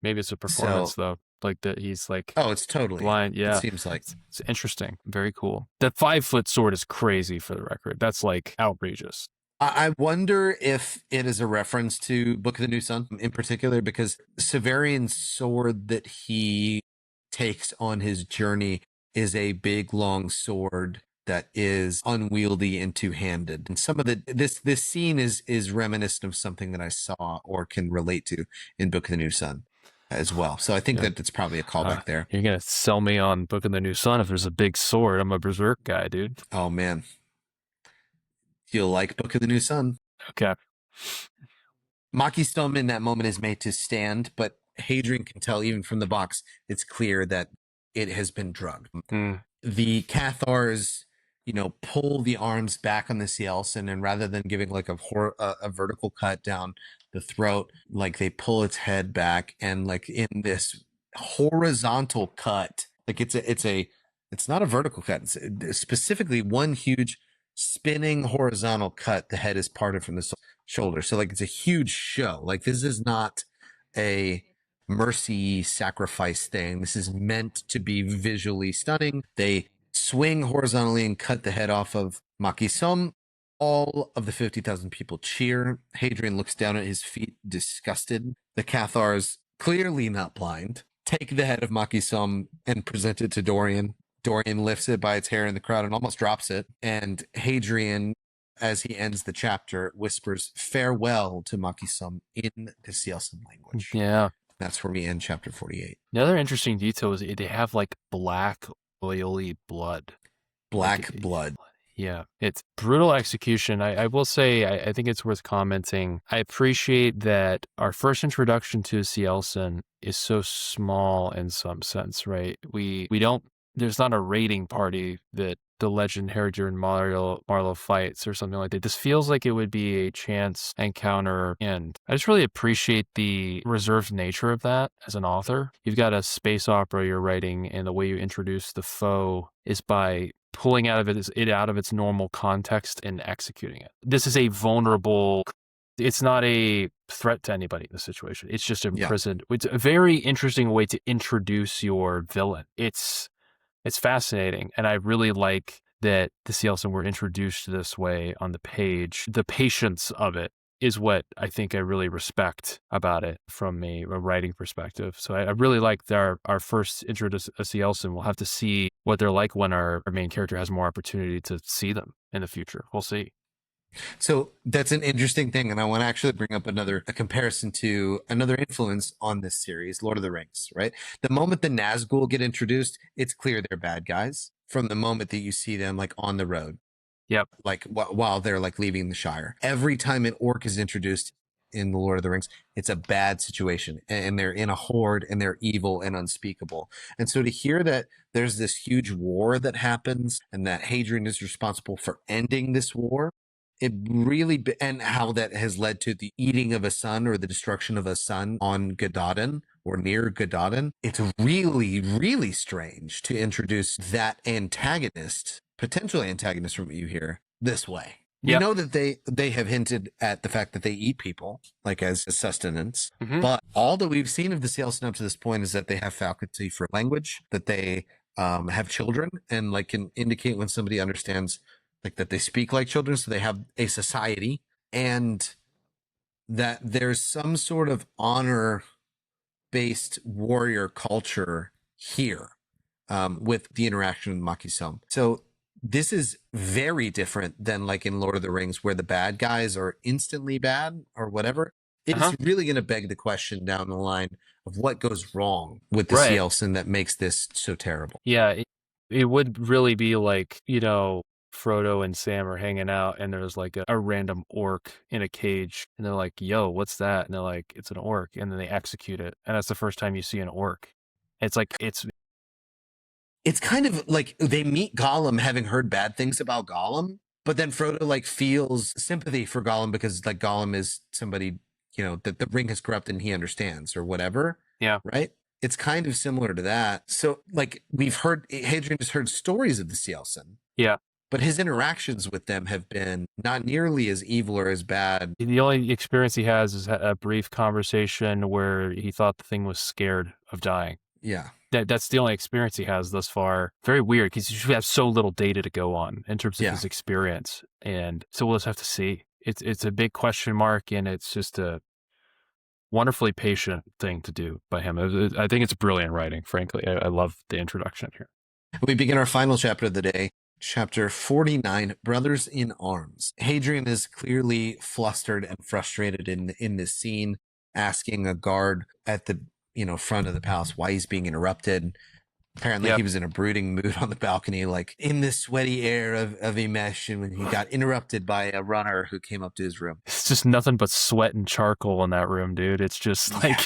Maybe it's a performance though. Like that he's like, oh, it's totally blind. Yeah. It seems like it's interesting. Very cool. That 5-foot sword is crazy for the record. That's like outrageous. I wonder if it is a reference to Book of the New Sun in particular, because Severian's sword that he takes on his journey is a big long sword that is unwieldy and two-handed. And some of this scene is reminiscent of something that I saw or can relate to in Book of the New Sun as well. So I think that it's probably a callback there. You're going to sell me on Book of the New Sun if there's a big sword. I'm a berserk guy, dude. Oh, man. You'll like Book of the New Sun. Okay. Maki's thumb in that moment is made to stand, but Hadrian can tell even from the box, it's clear that it has been drugged. Mm. The Cathars, pull the arms back on the Cilecin, and rather than giving like a vertical cut down the throat, like they pull its head back, and like in this horizontal cut, like it's not a vertical cut. It's specifically one huge spinning horizontal cut. The head is parted from the shoulder, so like it's a huge show. Like this is not a mercy sacrifice thing. This is meant to be visually stunning. They swing horizontally and cut the head off of Makisom. All of the 50,000 people cheer. Hadrian looks down at his feet, disgusted. The Cathars, clearly not blind, take the head of Makisom and present it to Dorian. Dorian lifts it by its hair in the crowd and almost drops it. And Hadrian, as he ends the chapter, whispers farewell to Makisom in the Cilecin language. Yeah. That's where we end chapter 48. Another interesting detail is they have like black, oily blood. Black blood. Yeah, it's brutal execution. I will say, I think it's worth commenting. I appreciate that our first introduction to Cilecin is so small in some sense, right? We don't, there's not a raiding party that the legend Hadrian and Marlowe fights or something like that. This feels like it would be a chance encounter, and I just really appreciate the reserved nature of that as an author. You've got a space opera you're writing, and the way you introduce the foe is by pulling it out of its normal context and executing it. This is a vulnerable, it's not a threat to anybody in the situation. It's just imprisoned. Yeah. It's a very interesting way to introduce your villain. It's fascinating, and I really like that the Cilecin were introduced this way on the page. The patience of it is what I think I really respect about it from a writing perspective. So I really like our first intro to Cilecin. We'll have to see what they're like when our main character has more opportunity to see them in the future. We'll see. So that's an interesting thing, and I want to actually bring up a comparison to another influence on this series, Lord of the Rings, right? The moment the Nazgul get introduced, it's clear they're bad guys from the moment that you see them like on the road. Yep. Like while they're like leaving the Shire. Every time an orc is introduced in the Lord of the Rings, it's a bad situation, and they're in a horde, and they're evil and unspeakable. And so to hear that there's this huge war that happens, and that Hadrian is responsible for ending this war, it really, and how that has led to the eating of a son or the destruction of a son on Gododin or near Gododin. It's really, really strange to introduce that antagonist, potential antagonist from what you hear, this way. Yep. We know that they have hinted at the fact that they eat people, like as sustenance. Mm-hmm. But all that we've seen of the Cilecin up to this point is that they have faculty for language, that they have children, and like can indicate when somebody understands, like that they speak like children, so they have a society, and that there's some sort of honor-based warrior culture here with the interaction with Makisom. So this is very different than like in Lord of the Rings, where the bad guys are instantly bad or whatever. It's really going to beg the question down the line of what goes wrong with the Cilecin that makes this so terrible. Yeah, it would really be like, Frodo and Sam are hanging out, and there's like a random orc in a cage, and they're like, yo, what's that? And they're like, it's an orc. And then they execute it. And that's the first time you see an orc. It's like, it's kind of like they meet Gollum having heard bad things about Gollum, but then Frodo like feels sympathy for Gollum because like Gollum is somebody, that the ring has corrupted and he understands or whatever. Yeah. Right. It's kind of similar to that. So like Hadrian has heard stories of the Cilecin. Yeah. But his interactions with them have been not nearly as evil or as bad. The only experience he has is a brief conversation where he thought the thing was scared of dying. Yeah. That's the only experience he has thus far. Very weird, because you have so little data to go on in terms of his experience. And so we'll just have to see. It's a big question mark, and it's just a wonderfully patient thing to do by him. I think it's brilliant writing, frankly. I love the introduction here. We begin our final chapter of the day. Chapter 49, Brothers in Arms. Hadrian is clearly flustered and frustrated in this scene, asking a guard at the front of the palace why he's being interrupted. Apparently, Yep. he was in a brooding mood on the balcony, like in the sweaty air of Imesh, and when he got interrupted by a runner who came up to his room. It's just nothing but sweat and charcoal in that room, dude. It's just Yeah, like,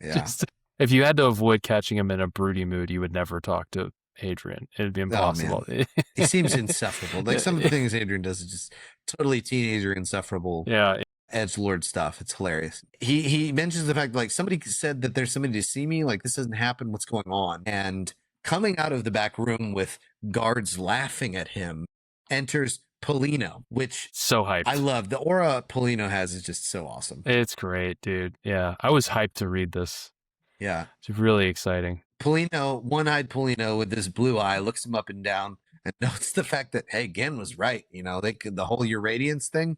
yeah. just if you had to avoid catching him in a broody mood, you would never talk to Hadrian. It'd be Oh impossible. man, he seems insufferable. Like some of the things Adrian does is just totally teenager insufferable Yeah. edgelord stuff. It's hilarious. He mentions the fact like somebody said that there's somebody to see me. Like this doesn't happen. What's going on? And coming out of the back room with guards laughing at him enters Pallino, which So hyped. I love. The aura Pallino has is just so awesome. It's great, dude. Yeah. I was hyped to read this. Yeah. It's really exciting. Pallino, one-eyed Pallino with this blue eye, looks him up and down and notes the fact that, hey, Gen was right. You know, they could, the whole your radiance thing,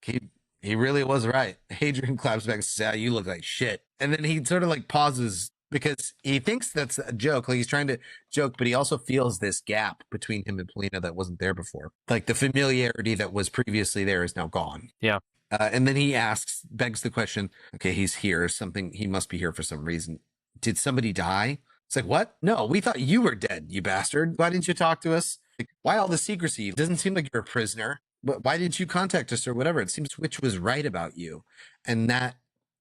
he really was right. Hadrian claps back and says, "Ah, you look like shit." And then he sort of like pauses because he thinks that's a joke. Like he's trying to joke, but he also feels this gap between him and Pallino that wasn't there before. Like the familiarity that was previously there is now gone. Yeah. And then he begs the question, okay, he's here. He must be here for some reason. Did somebody die? It's like, what? No, we thought you were dead, you bastard. Why didn't you talk to us? Like, why all the secrecy? It doesn't seem like you're a prisoner. But why didn't you contact us or whatever? It seems Switch was right about you. And that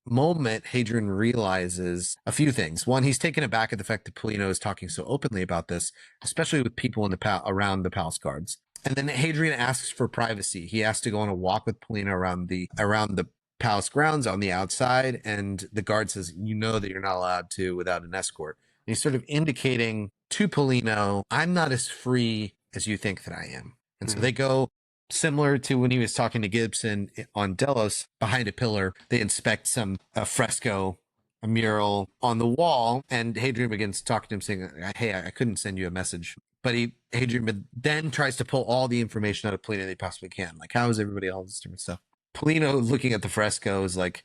moment, Hadrian realizes a few things. One, he's taken aback at the fact that Pallino is talking so openly about this, especially with people in the around the palace guards. And then Hadrian asks for privacy. He asks to go on a walk with Pallino around the palace grounds on the outside, and the guard says, "You know that you're not allowed to without an escort." And he's sort of indicating to Pallino, "I'm not as free as you think that I am." And so they go, similar to when he was talking to Gibson on Delos, behind a pillar, they inspect a fresco, a mural on the wall, and Hadrian begins talking to him saying, "Hey, I couldn't send you a message." But Hadrian then tries to pull all the information out of Pallino that he possibly can. Like, how is everybody, all this different stuff. Pallino, looking at the fresco, is like,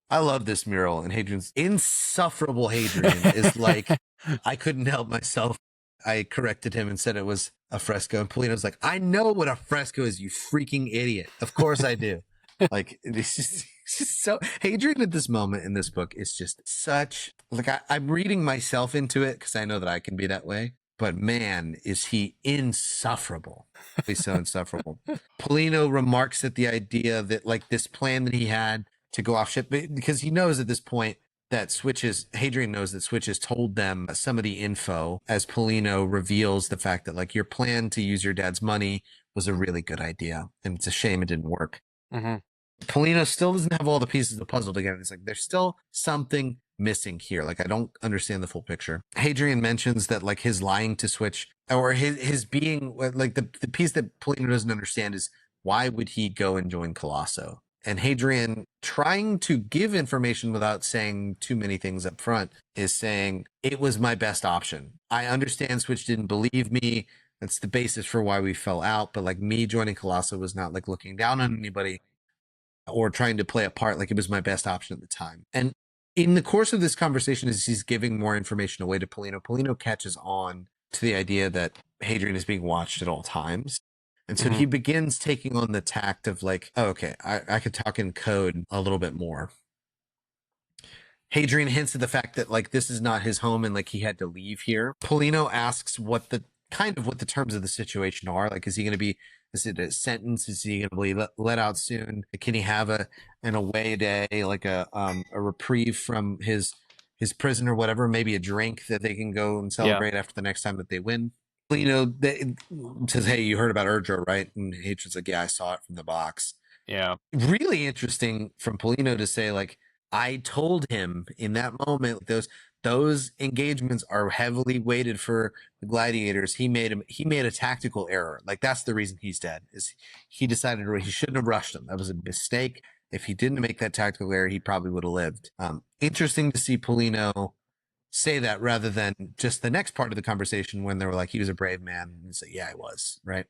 "I love this mural." And Hadrian's insufferable Hadrian is like, "I couldn't help myself. I corrected him and said it was a fresco." And Pallino's like, "I know what a fresco is, you freaking idiot. Of course I do." Like, it's just so, Hadrian at this moment in this book is just such, like, I'm reading myself into it because I know that I can be that way. But man, is he insufferable. He's so insufferable. Pallino remarks at the idea that, like, this plan that he had to go off ship, because he knows at this point that Hadrian knows that Switch has told them some of the info, as Pallino reveals the fact that, like, your plan to use your dad's money was a really good idea, and it's a shame it didn't work. Mm-hmm. Pallino still doesn't have all the pieces of the puzzle together. It's like, there's still something missing here. Like, I don't understand the full picture. Hadrian mentions that, like, his lying to Switch, or his being, like, the piece that Pallino doesn't understand is, why would he go and join Colosso? And Hadrian, trying to give information without saying too many things up front, is saying, it was my best option. I understand Switch didn't believe me. That's the basis for why we fell out. But, like, me joining Colosso was not, like, looking down on anybody or trying to play a part. Like, it was my best option at the time. And in the course of this conversation, as he's giving more information away to Pallino, Pallino catches on to the idea that Hadrian is being watched at all times. And so he begins taking on the tact of, like, oh, okay, I could talk in code a little bit more. Hadrian hints at the fact that, like, this is not his home and, like, he had to leave here. Pallino asks what the terms of the situation are. Like, is he going to be, is it a sentence? Is he going to be let out soon? Can he have an away day, like a reprieve from his prison or whatever? Maybe a drink that they can go and celebrate after the next time that they win. They says, "Hey, you heard about Urdro, right?" And Hadrian's like, "Yeah, I saw it from the box." Yeah. Really interesting from Pallino to say, like, I told him in that moment, those engagements are heavily weighted for the gladiators. He made a tactical error. Like, that's the reason he's dead, is he decided he shouldn't have rushed him. That was a mistake. If he didn't make that tactical error, he probably would have lived. Interesting to see Pallino say that rather than just the next part of the conversation when they were like, he was a brave man. And he's like, yeah, I was, right?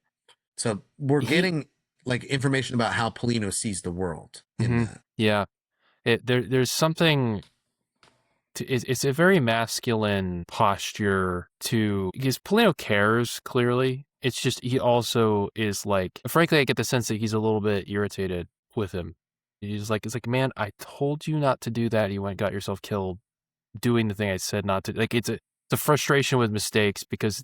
So we're getting, like, information about how Pallino sees the world in that. Yeah. There's something, it's a very masculine posture because Pallino cares, clearly. It's just, he also is, like, frankly, I get the sense that he's a little bit irritated with him. He's like, it's like, man, I told you not to do that. You went and got yourself killed doing the thing I said not to. Like, it's a the frustration with mistakes, because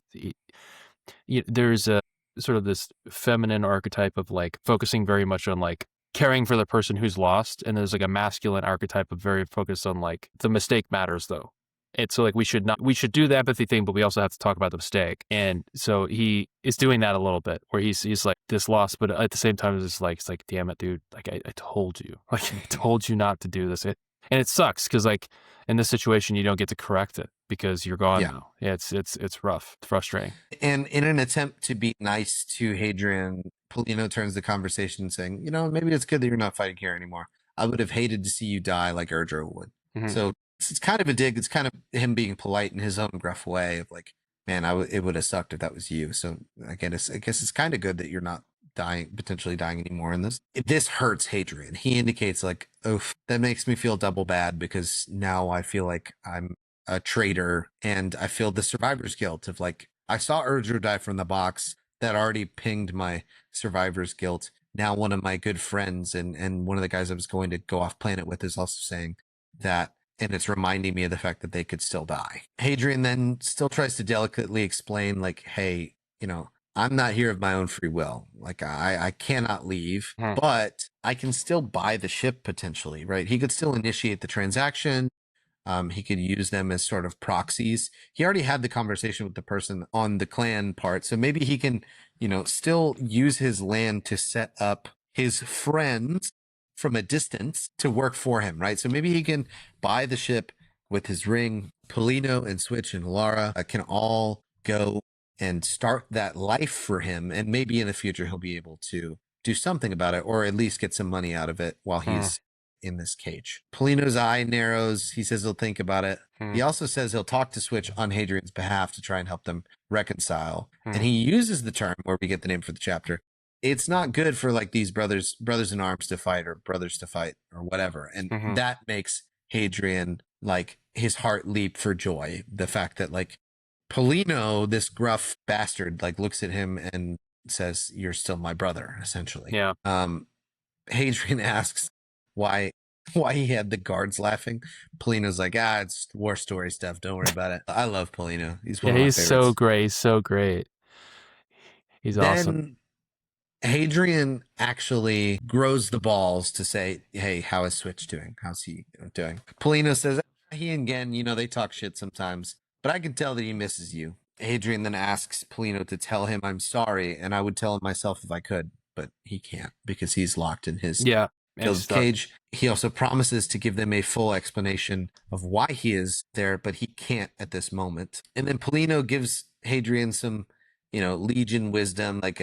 there's a sort of this feminine archetype of like focusing very much on like caring for the person who's lost, and there's like a masculine archetype of very focused on like the mistake matters though. It's so like we should do the empathy thing, but we also have to talk about the mistake. And so he is doing that a little bit, where he's like this loss, but at the same time it's like, damn it, dude, like I told you, like I told you not to do this. And it sucks because like in this situation you don't get to correct it because you're gone now. Yeah, it's rough, it's frustrating. And in an attempt to be nice to Hadrian, Pallino turns the conversation saying, maybe it's good that you're not fighting here anymore. I would have hated to see you die like Urdro would. Mhm. So it's kind of a dig. It's kind of him being polite in his own gruff way of like, man, it would have sucked if that was you. So I guess it's kind of good that you're not potentially dying anymore in this. This hurts Hadrian. He indicates like, oof, that makes me feel double bad because now I feel like I'm a traitor and I feel the survivor's guilt of like, I saw Urdro die from the box. That already pinged my survivor's guilt. Now one of my good friends and one of the guys I was going to go off planet with is also saying that, and it's reminding me of the fact that they could still die. Hadrian then still tries to delicately explain like, hey, I'm not here of my own free will. Like I cannot leave, but I can still buy the ship potentially, right? He could still initiate the transaction. He could use them as sort of proxies. He already had the conversation with the person on the clan part. So maybe he can, still use his land to set up his friends from a distance to work for him, right? So maybe he can buy the ship with his ring. Pallino and Switch and Lara can all go and start that life for him. And maybe in the future, he'll be able to do something about it, or at least get some money out of it while he's in this cage. Pallino's eye narrows. He says he'll think about it. He also says he'll talk to Switch on Hadrian's behalf to try and help them reconcile. And he uses the term, where we get the name for the chapter, it's not good for like these brothers in arms to fight, or brothers to fight, or whatever. And that makes Hadrian like his heart leap for joy. The fact that like Pallino, this gruff bastard, like looks at him and says, "You're still my brother," essentially. Yeah. Hadrian asks why he had the guards laughing. Pallino's like, it's war story stuff. Don't worry about it. I love Pallino. He's one of my favorites. So great. He's so great. He's awesome. Hadrian actually grows the balls to say, hey, how is Switch doing? How's he doing? Pallino says, he and Gen, they talk shit sometimes, but I can tell that he misses you. Hadrian then asks Pallino to tell him I'm sorry, and I would tell him myself if I could, but he can't because he's locked in his gilded cage. He also promises to give them a full explanation of why he is there, but he can't at this moment. And then Pallino gives Hadrian some, Legion wisdom, like,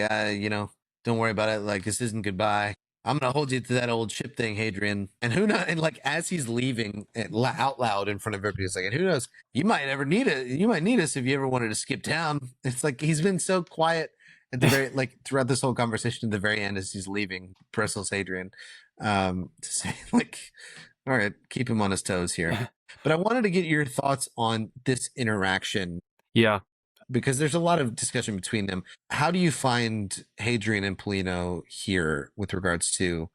don't worry about it. Like, this isn't goodbye. I'm going to hold you to that old ship thing, Hadrian. And who knows? And like, as he's leaving out loud in front of everybody, it's like, and who knows? You might need us if you ever wanted to skip town. It's like, he's been so quiet at the very, like throughout this whole conversation at the very end, as he's leaving, bristles Hadrian, to say like, all right, keep him on his toes here. But I wanted to get your thoughts on this interaction. Yeah. Because there's a lot of discussion between them. How do you find Hadrian and Pallino here with regards to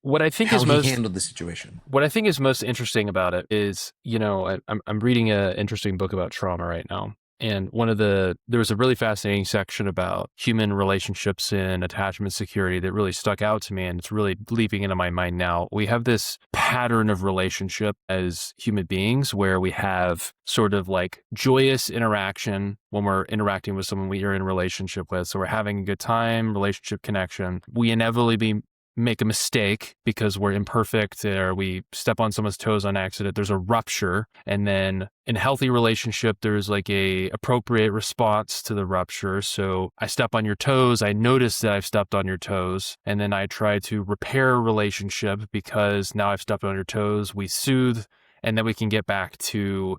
what I think how is he handled the situation? What I think is most interesting about it is, I'm reading an interesting book about trauma right now. And there was a really fascinating section about human relationships and attachment security that really stuck out to me, and it's really leaping into my mind now. We have this pattern of relationship as human beings where we have sort of like joyous interaction when we're interacting with someone we are in a relationship with. So we're having a good time, relationship connection. We inevitably make a mistake because we're imperfect, or we step on someone's toes on accident. There's a rupture. And then in a healthy relationship, there's like a appropriate response to the rupture. So I step on your toes. I notice that I've stepped on your toes. And then I try to repair a relationship because now I've stepped on your toes. We soothe, and then we can get back to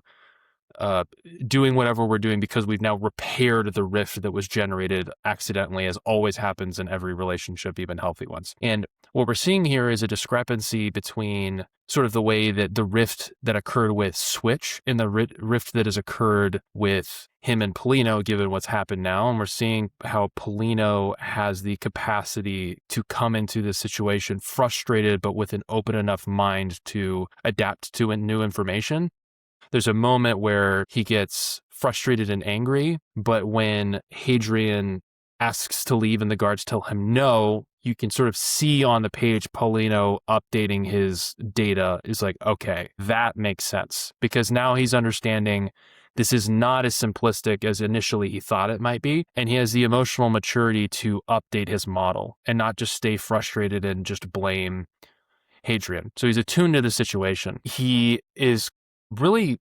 doing whatever we're doing because we've now repaired the rift that was generated accidentally, as always happens in every relationship, even healthy ones. And what we're seeing here is a discrepancy between sort of the way that the rift that occurred with Switch and the rift that has occurred with him and Pallino, given what's happened now. And we're seeing how Pallino has the capacity to come into this situation frustrated, but with an open enough mind to adapt to new information. There's a moment where he gets frustrated and angry, but when Hadrian asks to leave and the guards tell him no, you can sort of see on the page Pallino updating his data is like, okay, that makes sense, because now he's understanding this is not as simplistic as initially he thought it might be. And he has the emotional maturity to update his model and not just stay frustrated and just blame Hadrian. So he's attuned to the situation. He is really,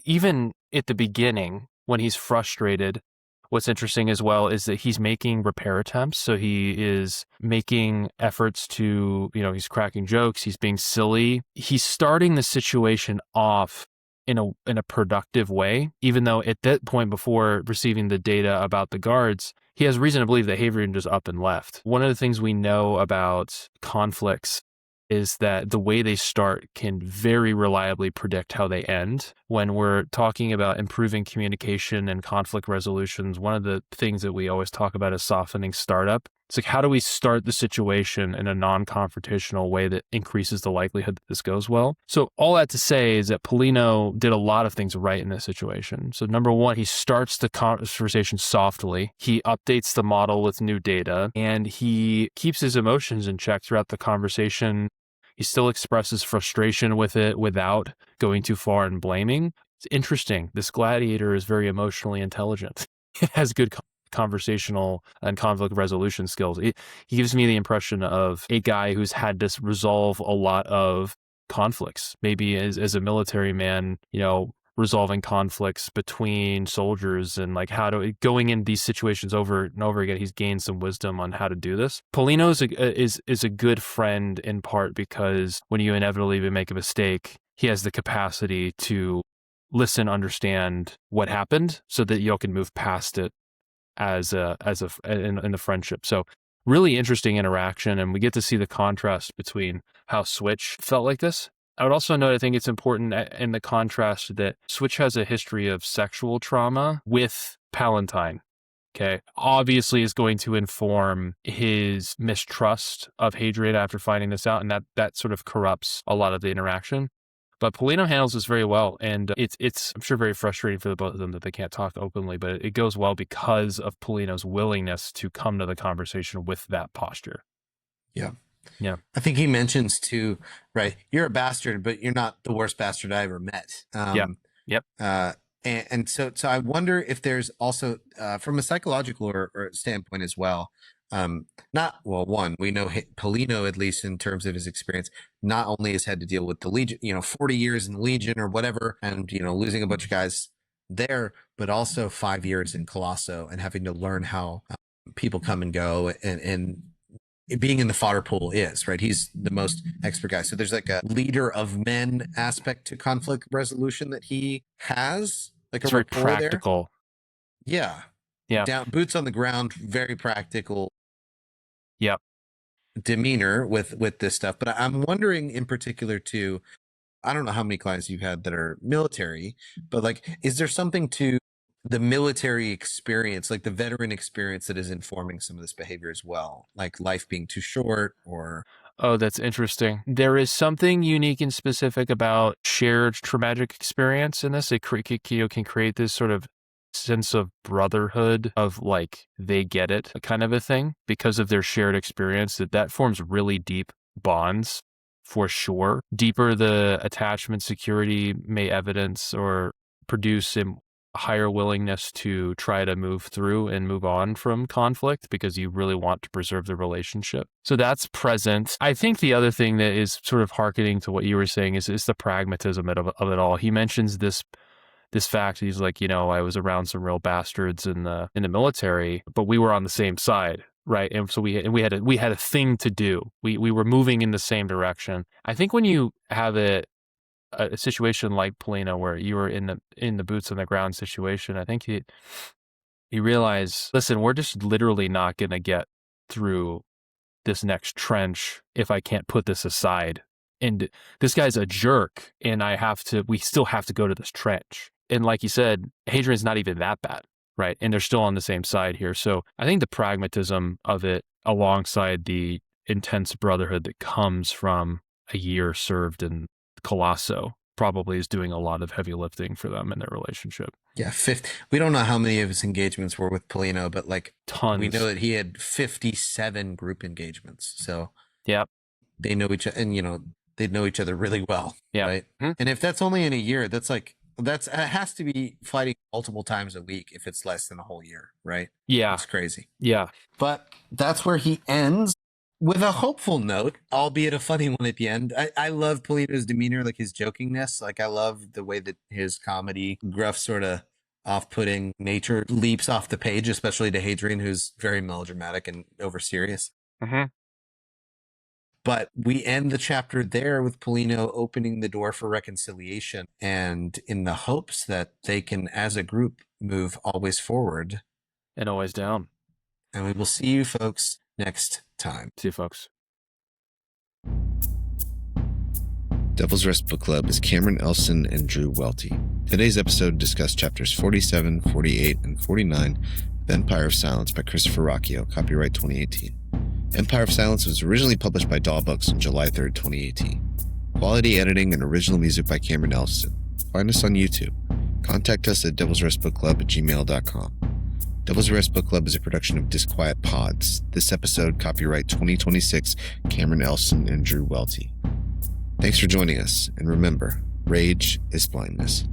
even at the beginning, when he's frustrated, what's interesting as well is that he's making repair attempts. So he is making efforts to, he's cracking jokes, he's being silly. He's starting the situation off in a productive way, even though at that point before receiving the data about the guards, he has reason to believe that Hadrian just up and left. One of the things we know about conflicts is that the way they start can very reliably predict how they end. When we're talking about improving communication and conflict resolutions, one of the things that we always talk about is softening startup. It's like, how do we start the situation in a non-confrontational way that increases the likelihood that this goes well? So all that to say is that Pallino did a lot of things right in this situation. So number one, he starts the conversation softly. He updates the model with new data, and he keeps his emotions in check throughout the conversation. He still expresses frustration with it without going too far and blaming. It's interesting. This gladiator is very emotionally intelligent. He has good conversational and conflict resolution skills. He gives me the impression of a guy who's had to resolve a lot of conflicts, maybe as a military man, resolving conflicts between soldiers and like going in these situations over and over again. He's gained some wisdom on how to do this. Pallino is a good friend in part because when you inevitably make a mistake, he has the capacity to listen, understand what happened so that you can move past it in the friendship. So really interesting interaction, and we get to see the contrast between how Switch felt like this. I would also note, I think it's important in the contrast that Switch has a history of sexual trauma with Palatine. Okay, obviously is going to inform his mistrust of Hadrian after finding this out, and that sort of corrupts a lot of the interaction. But Pallino handles this very well, and it's I'm sure very frustrating for the both of them that they can't talk openly, but it goes well because of Pallino's willingness to come to the conversation with that posture. Yeah. Yeah. I think he mentions too, right? You're a bastard, but you're not the worst bastard I ever met. Yeah. Yep. And so I wonder if there's also, from a psychological or standpoint as well, one, we know Pallino, at least in terms of his experience, not only has had to deal with the Legion, 40 years in the Legion or whatever, and, losing a bunch of guys there, but also 5 years in Colosso and having to learn how people come and go and being in the fodder pool is, right? He's the most expert guy. So there's like a leader of men aspect to conflict resolution that he has, like it's a very practical. There. Yeah. Yeah. Down, boots on the ground, very practical. Yep. Demeanor with this stuff. But I'm wondering in particular too, I don't know how many clients you've had that are military, but like, is there something to the military experience, like the veteran experience, that is informing some of this behavior as well, like life being too short or... Oh, that's interesting. There is something unique and specific about shared traumatic experience in this. It can create this sort of sense of brotherhood, of like they get it kind of a thing because of their shared experience, that forms really deep bonds for sure. Deeper the attachment security may evidence or produce a higher willingness to try to move through and move on from conflict because you really want to preserve the relationship. So that's present. I think the other thing that is sort of hearkening to what you were saying is the pragmatism of it all. He mentions this fact. He's like, I was around some real bastards in the military, but we were on the same side, right? And so we had a thing to do. We were moving in the same direction. I think when you have a situation like Pallino where you were in the boots on the ground situation, I think you realize, listen, we're just literally not going to get through this next trench if I can't put this aside. And this guy's a jerk, and we still have to go to this trench. And like you said, Hadrian's not even that bad, right? And they're still on the same side here. So I think the pragmatism of it, alongside the intense brotherhood that comes from a year served in Colosso, probably is doing a lot of heavy lifting for them in their relationship. Yeah, we don't know how many of his engagements were with Pallino, but like Tons. we know that he had 57 group engagements. So yeah, they know each other, and they know each other really well. Yeah. Right. And if that's only in a year, it has to be fighting multiple times a week if it's less than a whole year, right? Yeah. It's crazy. Yeah. But that's where he ends with a hopeful note, albeit a funny one at the end. I love Pallino's demeanor, like his jokingness. Like I love the way that his comedy, gruff, sort of off-putting nature leaps off the page, especially to Hadrian, who's very melodramatic and over-serious. But we end the chapter there with Pallino opening the door for reconciliation and in the hopes that they can, as a group, move always forward. And always down. And we will see you folks next time. See you folks. Devil's Rest Book Club is Cameron Elson and Drew Welty. Today's episode discussed chapters 47, 48, and 49 of Empire of Silence by Christopher Rocchio, copyright 2018. Empire of Silence was originally published by Daw Books on July 3rd, 2018. Quality editing and original music by Cameron Elson. Find us on YouTube. Contact us at devilsrestbookclub@gmail.com. Devil's Rest Book Club is a production of Disquiet Pods. This episode, copyright 2026, Cameron Elson and Drew Welty. Thanks for joining us, and remember, rage is blindness.